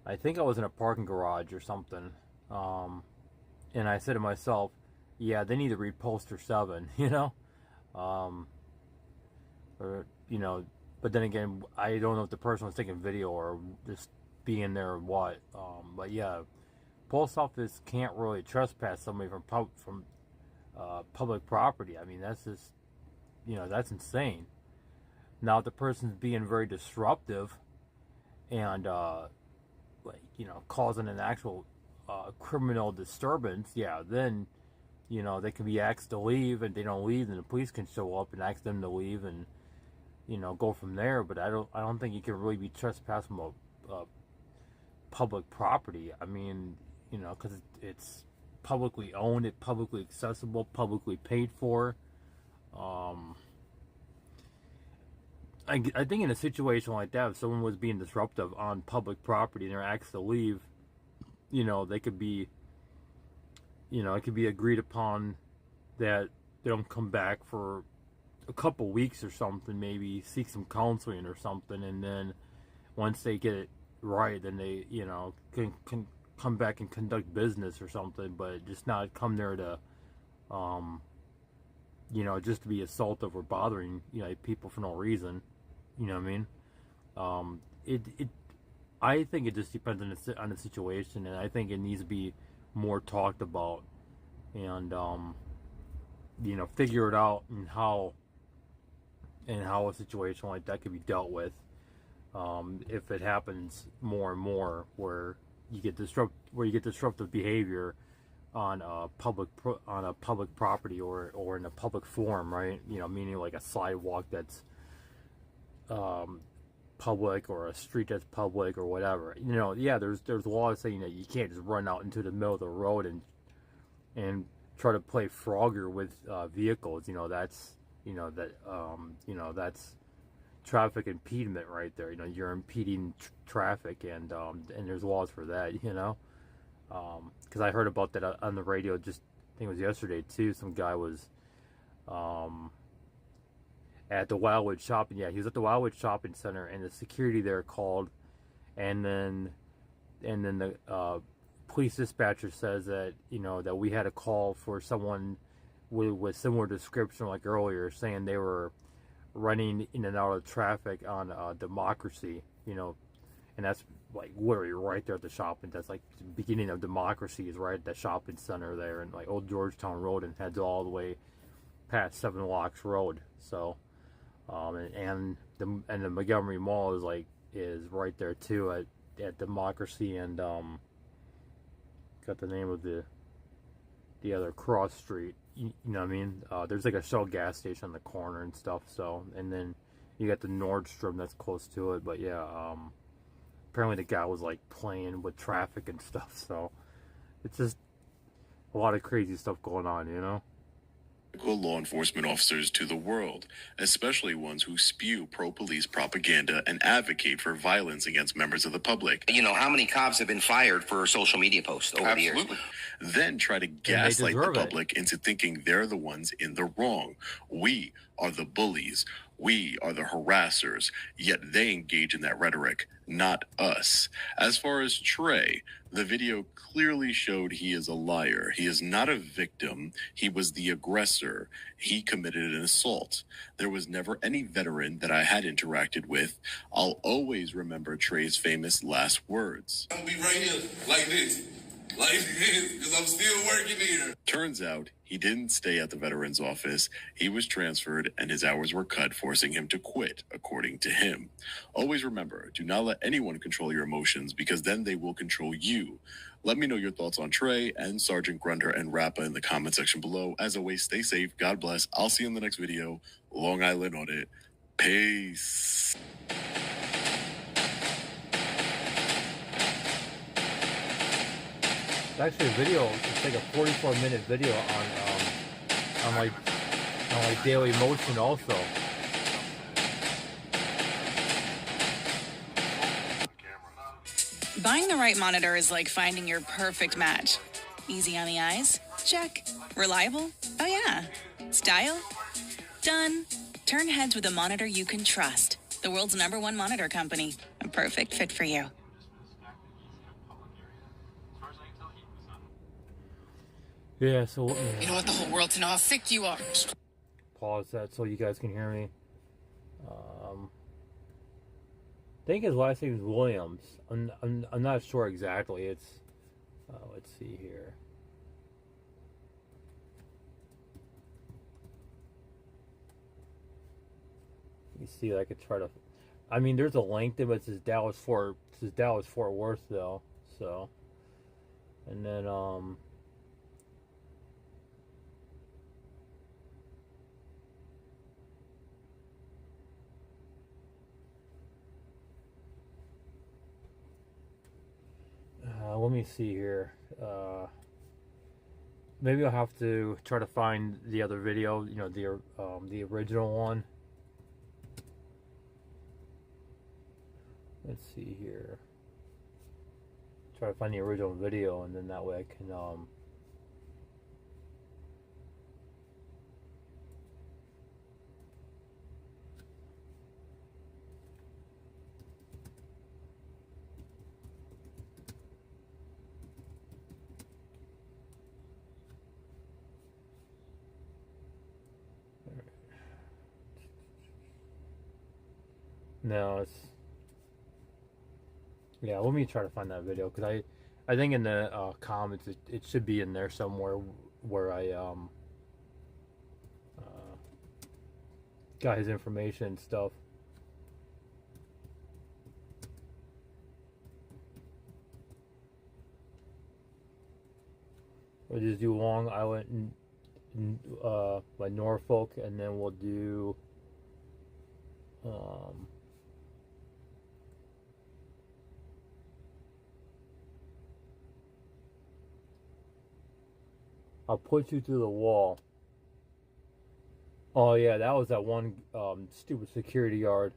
A: I think I was in a parking garage or something. And I said to myself, yeah, they need to read Poster 7, but then again, I don't know if the person was taking video or just being there or what. But yeah, post office can't really trespass somebody from public property. I mean, that's just, that's insane. Now, if the person's being very disruptive and, causing an actual criminal disturbance, yeah, then, they can be asked to leave, and they don't leave, and the police can show up and ask them to leave and, go from there. But I don't think you can really be trespassing a public property. I mean, because it's publicly owned, it's publicly accessible, publicly paid for. I think in a situation like that, if someone was being disruptive on public property and they're asked to leave, they could be, it could be agreed upon that they don't come back for a couple weeks or something, maybe seek some counseling or something, and then once they get it right, then they, can come back and conduct business or something, but just not come there to, just to be assaultive or bothering, people for no reason. You know what I mean? I think it just depends on the situation, and I think it needs to be more talked about, and figure it out and how a situation like that could be dealt with. If it happens more and more, where you get disruptive behavior on a public property or in a public forum, right? Meaning like a sidewalk that's public, or a street that's public, or whatever. There's laws saying that you can't just run out into the middle of the road and try to play Frogger with vehicles. That's that's traffic impediment right there. You're impeding traffic, and there's laws for that. Because I heard about that on the radio just, I think it was yesterday too. Some guy was at the Wildwood Shopping. Yeah, he was at the Wildwood Shopping Center, and the security there called, and then the police dispatcher says that that we had a call for someone with similar description like earlier, saying they were running in and out of traffic on Democracy, and that's like literally right there at the shopping. That's like the beginning of Democracy is right at the shopping center there, and like Old Georgetown Road, and heads all the way past Seven Locks Road. So, and the Montgomery Mall is right there too at Democracy, and got the name of the other cross street. You know what I mean? There's like a Shell gas station on the corner and stuff. So, and then you got the Nordstrom that's close to it. But yeah, apparently the guy was like playing with traffic and stuff. So it's just a lot of crazy stuff going on,
C: Law enforcement officers to the world, especially ones who spew pro-police propaganda and advocate for violence against members of the public.
B: How many cops have been fired for social media posts over the years?
C: Then try to gaslight the public into thinking they're the ones in the wrong. We are the bullies. We are the harassers. Yet they engage in that rhetoric, not us. As far as Trey, the video clearly showed he is a liar. He is not a victim. He was the aggressor. He committed an assault. There was never any veteran that I had interacted with. I'll always remember Trey's famous last words.
D: I'll be right here like this, because I'm still working here.
C: Turns out he didn't stay at the veteran's office. He was transferred and his hours were cut, forcing him to quit, according to him. Always remember, do not let anyone control your emotions, because then they will control you. Let me know your thoughts on Trey and Sergeant Grunder and Rappa in the comment section below. As always, stay safe. God bless. I'll see you in the next video. Long Island Audit. Peace.
A: It's actually a video. It's like a 44-minute video on my Daily Motion also.
N: Buying the right monitor is like finding your perfect match. Easy on the eyes? Check. Reliable? Oh yeah. Style? Done. Turn heads with a monitor you can trust. The world's #1 monitor company. A perfect fit for you.
A: Yeah, so...
M: You don't want the whole world to know how sick you are.
A: Pause that so you guys can hear me. I think his last name is Williams. I'm not sure exactly. It's... let's see here. You see, I could try to... I mean, there's a link there, but it says Dallas Fort Worth, though. So... And then, let me see here. Maybe I'll have to try to find the other video, the original one. Let's see here. Try to find the original video, and then that way I can No, it's... Yeah, let me try to find that video, because I think in the comments it should be in there somewhere where I got his information and stuff. We'll just do Long Island, by Norfolk, and then we'll do I'll put you through the wall. Oh yeah, that was that one stupid security guard.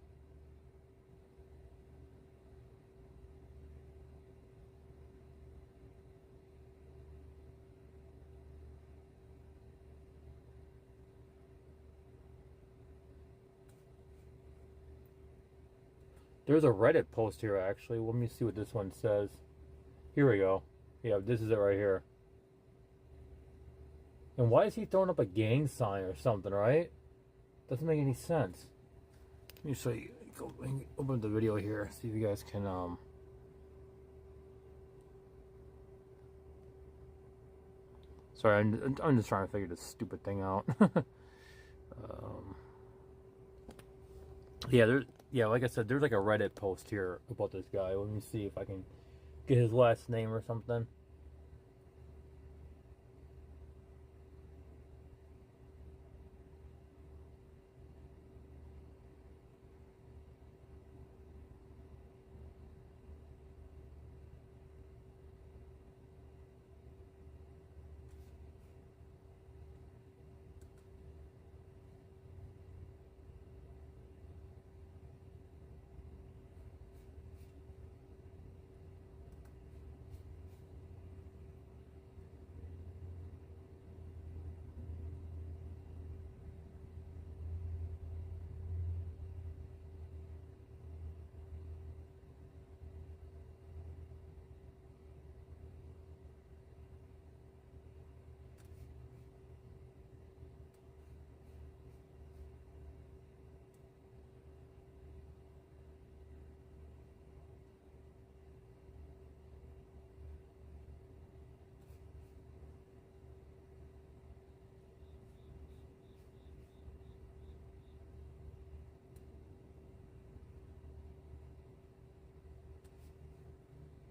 A: There's a Reddit post here actually. Let me see what this one says. Here we go. Yeah, this is it right here. And why is he throwing up a gang sign or something, right? Doesn't make any sense. Let me show you. Go open the video here. See if you guys can Sorry, I'm just trying to figure this stupid thing out. Yeah, like I said, there's like a Reddit post here about this guy. Let me see if I can get his last name or something.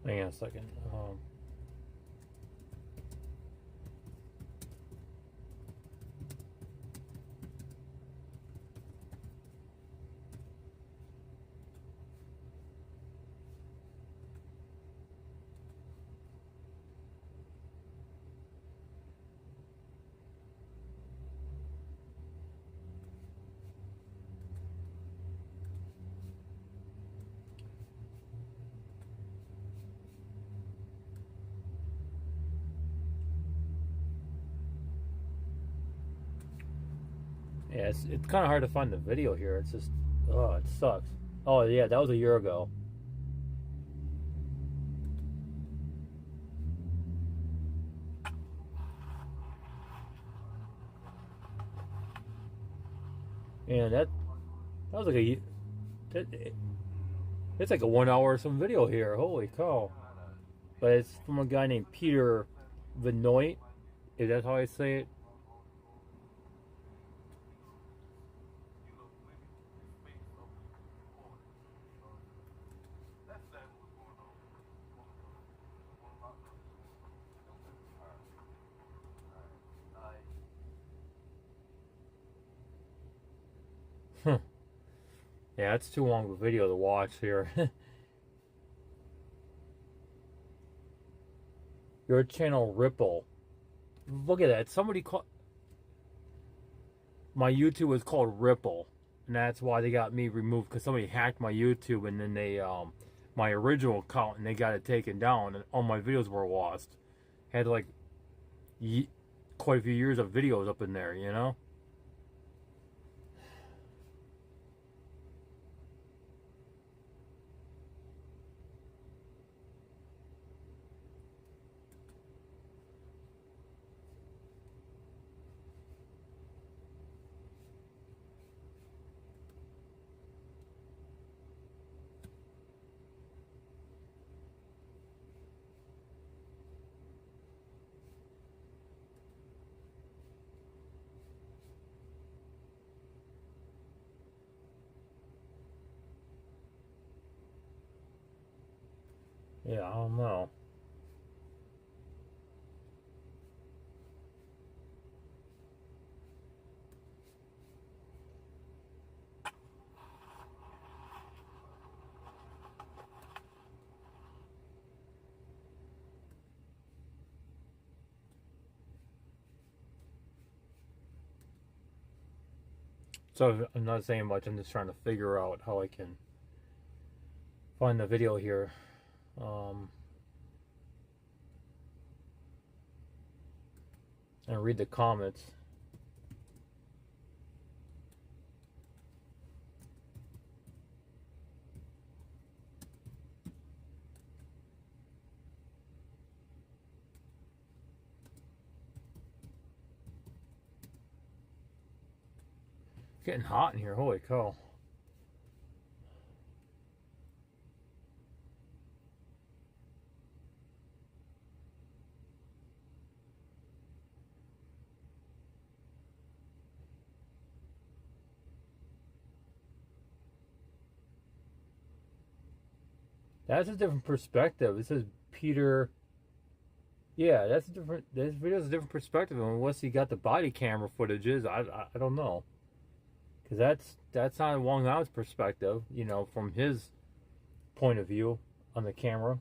A: Hang on a second. Yeah, it's kind of hard to find the video here. It's just, oh, it sucks. Oh yeah, that was a year ago. And that was like it's like a 1 hour or some video here. Holy cow! But it's from a guy named Peter Vinoit. Is that how I say it? Yeah, it's too long of a video to watch here. Your channel Ripple. Look at that. Somebody called my YouTube was called Ripple, and that's why they got me removed, because somebody hacked my YouTube, and then they my original account, and they got it taken down, and all my videos were lost. Had like quite a few years of videos up in there, you know. Yeah, I don't know. So I'm not saying much. I'm just trying to figure out how I can find the video here. And read the comments. It's getting hot in here. Holy cow. That's a different perspective. It says Peter. Yeah, that's a different. This video's a different perspective. Unless he got the body camera footages, I don't know. Because that's not Long Island's perspective. You know, from his point of view on the camera.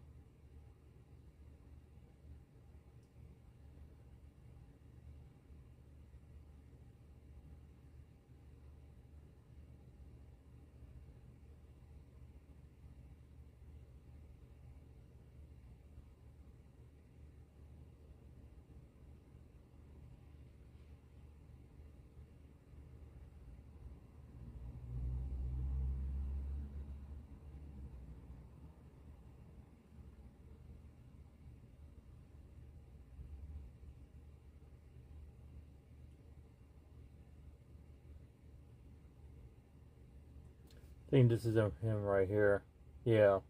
A: I think this is him right here. Yeah.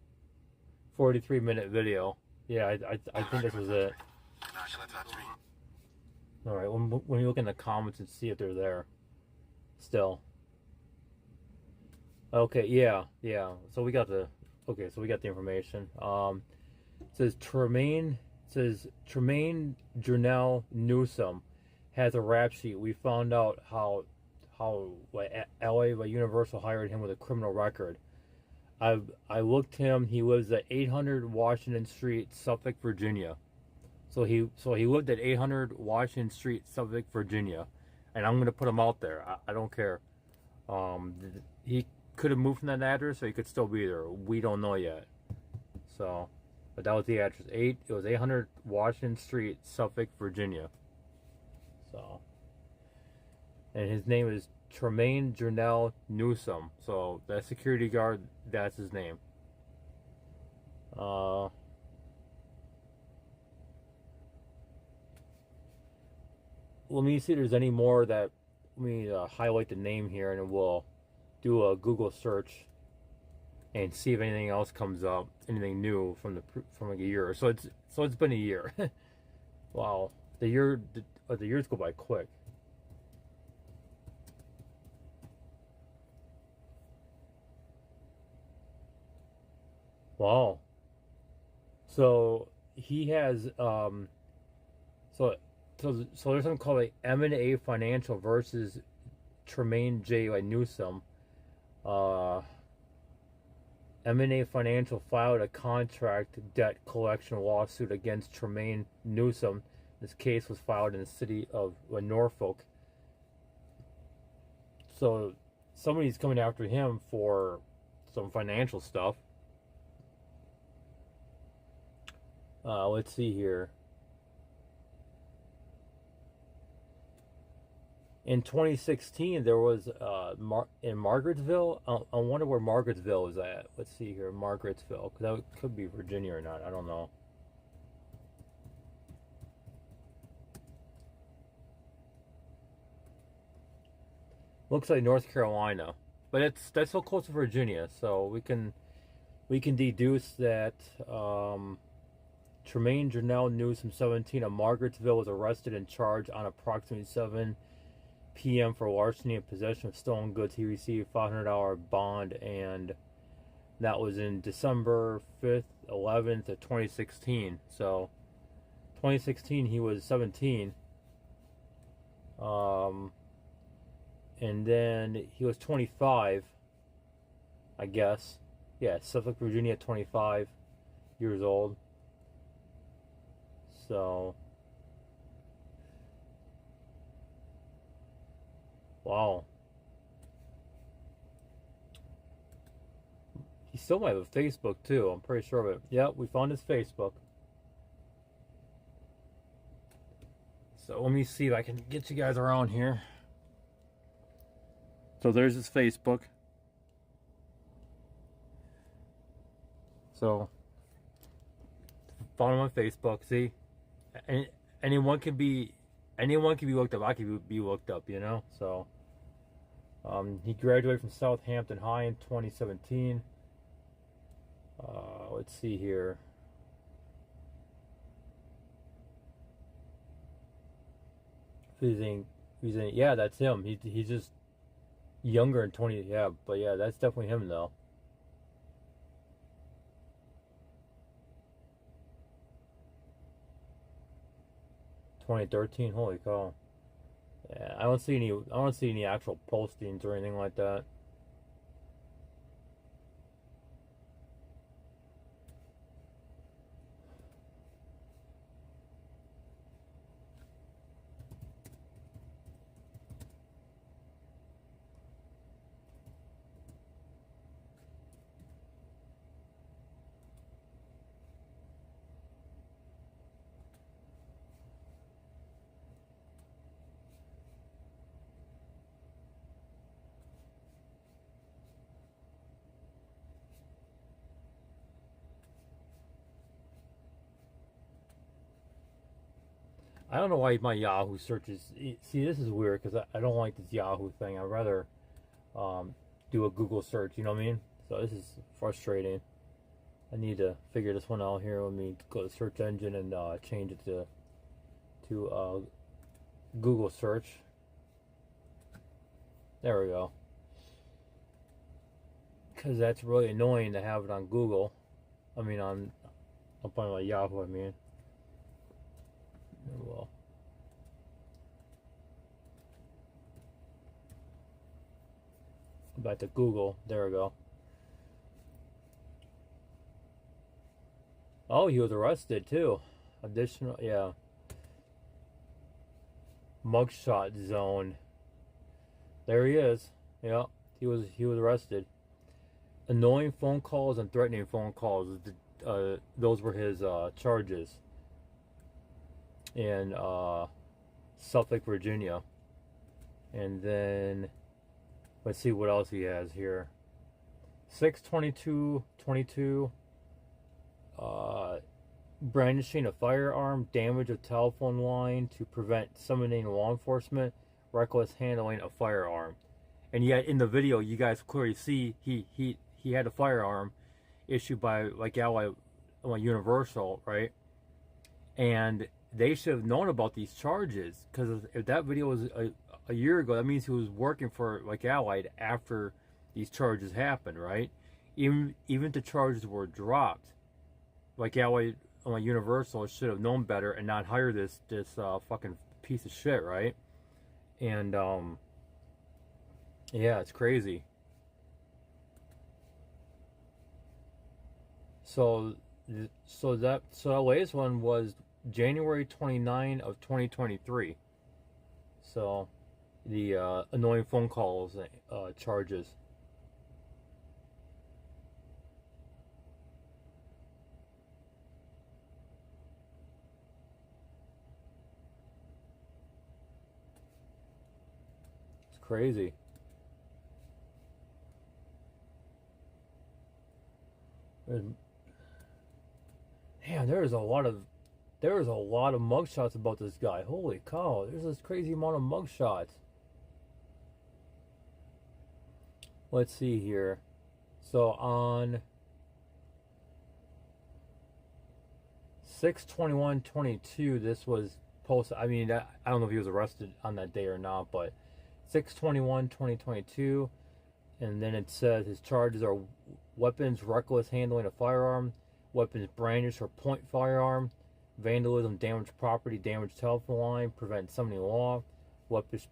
A: 43-minute video. Yeah, I think this was it. Alright, when you look in the comments and see if they're there. Still. Okay, yeah. So we got the information. It says Tremaine Jernell Newsom has a rap sheet. We found out how LA Universal hired him with a criminal record. I looked him. He lives at 800 Washington Street, Suffolk, Virginia. So he lived at 800 Washington Street, Suffolk, Virginia, and I'm gonna put him out there. I don't care. He could have moved from that address, or he could still be there. We don't know yet. So, but that was the address. It was 800 Washington Street, Suffolk, Virginia. So, and his name is Tremaine Jernell Newsom. So that security guard, that's his name. Let me see if there's any more that. Let me highlight the name here, and we'll do a Google search and see if anything else comes up, anything new from like a year. So it's been a year. Wow, the years go by quick. Wow. So he has so there's something called like M&A Financial versus Tremaine J. Newsom. M&A Financial filed a contract debt collection lawsuit against Tremaine Newsom. This case was filed in the city of Norfolk. So somebody's coming after him for some financial stuff. Let's see here. In 2016, there was in Margarettsville. I wonder where Margarettsville is at. Let's see here, Margarettsville, because that could be Virginia or not. I don't know. Looks like North Carolina, but that's so close to Virginia, so we can deduce that Tremaine Jernell Newsom, 17, of Margarettsville, was arrested and charged on approximately 7 p.m. for larceny and possession of stolen goods. He received $500 bond, and that was in December 5th, 11th of 2016. So 2016 he was 17. And then he was 25, I guess. Yeah, Suffolk, Virginia, 25 years old. So, wow. still might have a Facebook too. I'm pretty sure of it. Yep, we found his Facebook. So let me see if I can get you guys around here. So there's his Facebook. So found him on Facebook. See, anyone can be looked up. I can be looked up. You know. So he graduated from Southampton High in 2017. Let's see here. Yeah, that's him. He's just younger in 20. Yeah, but yeah, that's definitely him though. $2013. Holy cow! Yeah, I don't see any actual postings or anything like that. I don't know why my Yahoo searches. See, this is weird because I don't like this Yahoo thing. I'd rather do a Google search. You know what I mean? So this is frustrating. I need to figure this one out here. Let me go to the search engine and change it to Google search. There we go. Because that's really annoying to have it on Google. I mean, up on my Yahoo. I mean. Well, back to Google. There we go. Oh, he was arrested too. Additional, yeah. Mugshot zone. There he is. Yeah, he was arrested. Annoying phone calls and threatening phone calls. Those were his charges. In Suffolk, Virginia. And then let's see what else he has here. 6/22/22, brandishing a firearm, damage a telephone line to prevent summoning law enforcement, reckless handling a firearm. And yet in the video you guys clearly see he had a firearm issued by like Allied Universal, right? And they should have known about these charges, because if that video was a year ago, that means he was working for like Allied after these charges happened, right? Even if the charges were dropped, like Allied Universal should have known better and not hire this fucking piece of shit, right? And yeah, it's crazy. So that latest one was January 29 of 2023. So the annoying phone calls charges. It's crazy. Damn, there's a lot of mugshots about this guy. Holy cow, there's this crazy amount of mugshots. Let's see here. So on 6/21/22, this was posted. I mean, I don't know if he was arrested on that day or not, but 6/21/2022, and then it says his charges are weapons, reckless handling a firearm, weapons brandished or point firearm, vandalism, damage property, damage telephone line, prevent summoning law, weapons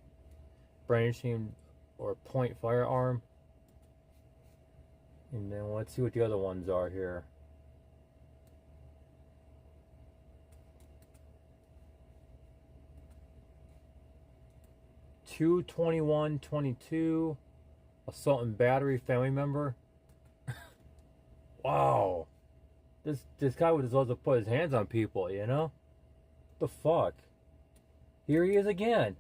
A: brandishing or point firearm. And then let's see what the other ones are here. (2/21/22), assault and battery, family member. Wow. This guy would just love to put his hands on people, you know? The fuck? Here he is again.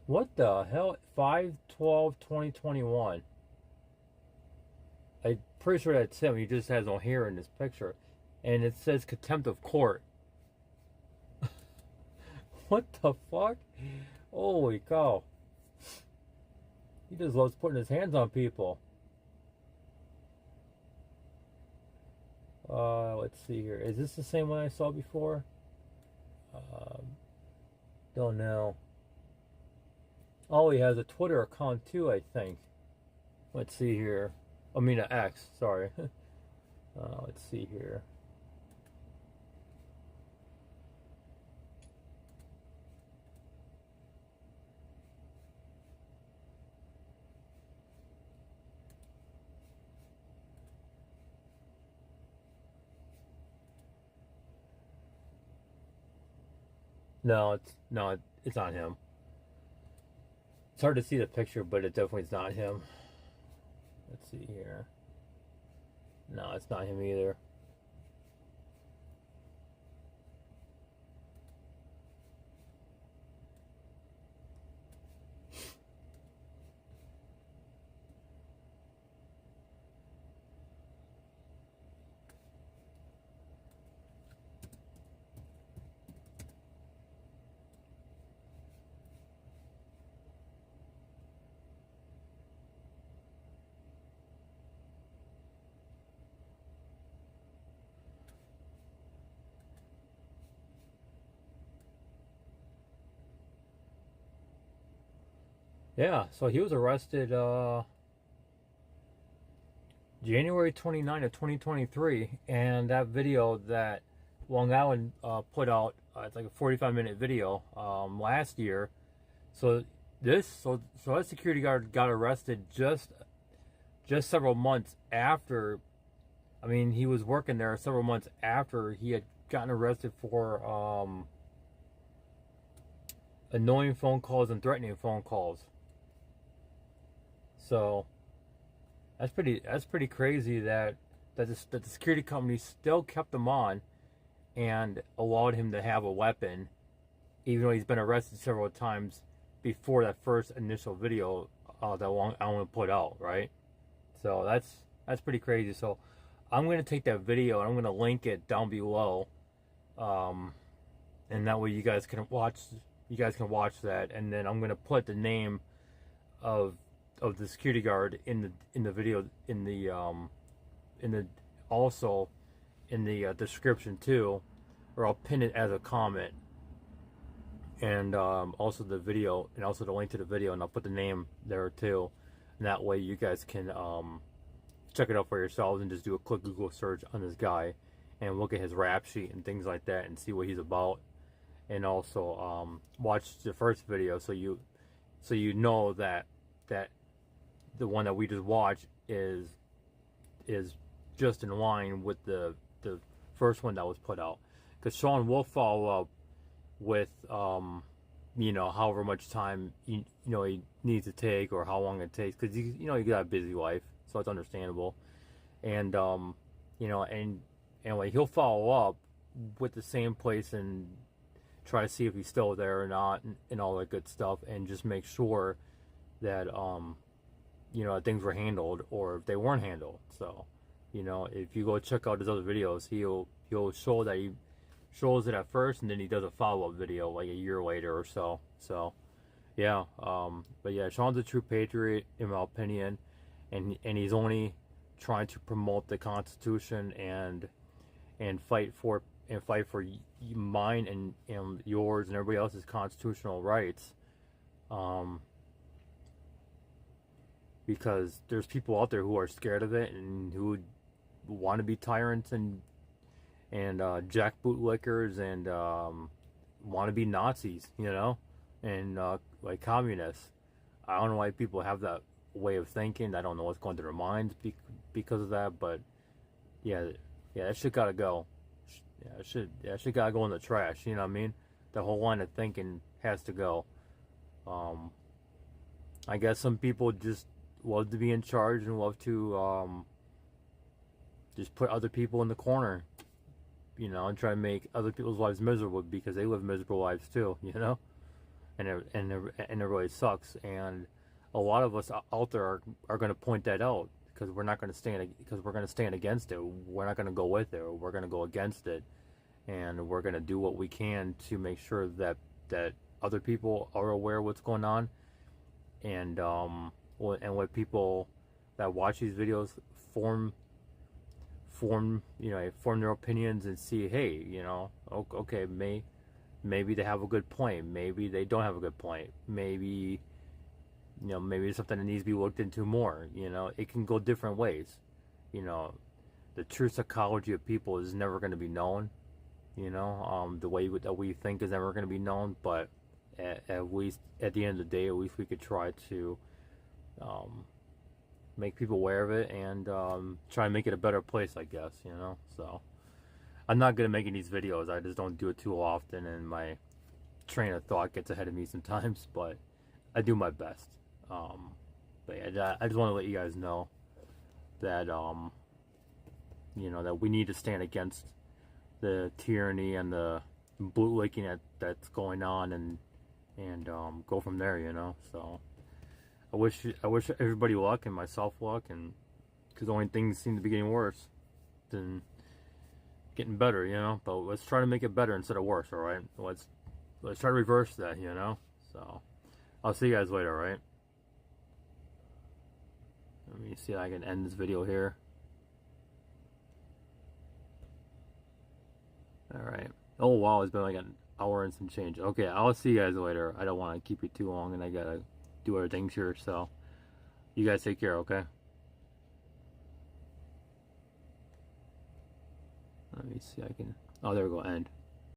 A: What the hell? 5/12/2021. I'm pretty sure that's him. He just has no hair in this picture. And it says contempt of court. What the fuck? Holy cow. He just loves putting his hands on people. Let's see here. Is this the same one I saw before? Don't know. Oh, he has a Twitter account too, I think. Let's see here. I mean, an X, sorry. Let's see here. No, it's not him. It's hard to see the picture, but it definitely is not him. Let's see here. No, it's not him either. Yeah, so he was arrested January 29 of 2023, and that video that Long Island put out, it's like a 45-minute video last year. So that security guard got arrested just several months after. I mean, he was working there several months after he had gotten arrested for annoying phone calls and threatening phone calls. So that's pretty crazy that the security company still kept him on and allowed him to have a weapon, even though he's been arrested several times before that first initial video that Long Island put out, right? So that's pretty crazy. So I'm gonna take that video and I'm gonna link it down below, and that way you guys can watch that, and then I'm gonna put the name of the security guard in the video also in the description too, or I'll pin it as a comment, and also the video and also the link to the video, and I'll put the name there too, and that way you guys can check it out for yourselves and just do a quick Google search on this guy and look at his rap sheet and things like that and see what he's about, and also watch the first video so you know that the one that we just watched is just in line with the first one that was put out, because Sean will follow up with however much time he needs to take, or how long it takes, because he got a busy life, so it's understandable, and anyway, he'll follow up with the same place and try to see if he's still there or not, and all that good stuff, and just make sure that things were handled, or if they weren't handled. So if you go check out his other videos, he'll show that he shows it at first, and then he does a follow-up video like a year later or so. So yeah, but yeah, Sean's a true patriot in my opinion, and he's only trying to promote the Constitution and fight for mine and yours and everybody else's constitutional rights, because there's people out there who are scared of it and who want to be tyrants and jack bootlickers and want to be Nazis, and like communists. I don't know why people have that way of thinking. I don't know what's going through their minds because of that, but yeah, that shit gotta go. That shit gotta go in the trash. You know what I mean? The whole line of thinking has to go. I guess some people just love to be in charge and love to just put other people in the corner, you know, and try to make other people's lives miserable because they live miserable lives too, you know, and it really sucks. And a lot of us out there are going to point that out because we're not going to stand against it. We're not going to go with it. We're going to go against it, and we're going to do what we can to make sure that other people are aware of what's going on, and let people that watch these videos form their opinions and see, hey, you know, okay, maybe they have a good point, maybe they don't have a good point, maybe, you know, maybe it's something that needs to be looked into more. You know, it can go different ways. You know, the true psychology of people is never going to be known. You know, the way that we think is never going to be known, but at least at the end of the day, at least we could try to make people aware of it and try and make it a better place, I guess, you know. So I'm not good at making these videos. I just don't do it too often, and my train of thought gets ahead of me sometimes, but I do my best. But yeah, I just want to let you guys know that you know, that we need to stand against the tyranny and the bootlicking that's going on, and go from there, you know. So I wish everybody luck and myself luck, and because only things seem to be getting worse than getting better, you know. But let's try to make it better instead of worse, all right? Let's try to reverse that, you know. So I'll see you guys later, all right? Let me see if I can end this video here. Alright. Oh wow, it's been like an hour and some change. Okay, I'll see you guys later. I don't want to keep you too long, and I gotta do other things here, so you guys take care, okay? Let me see, I can... Oh, there we go, end.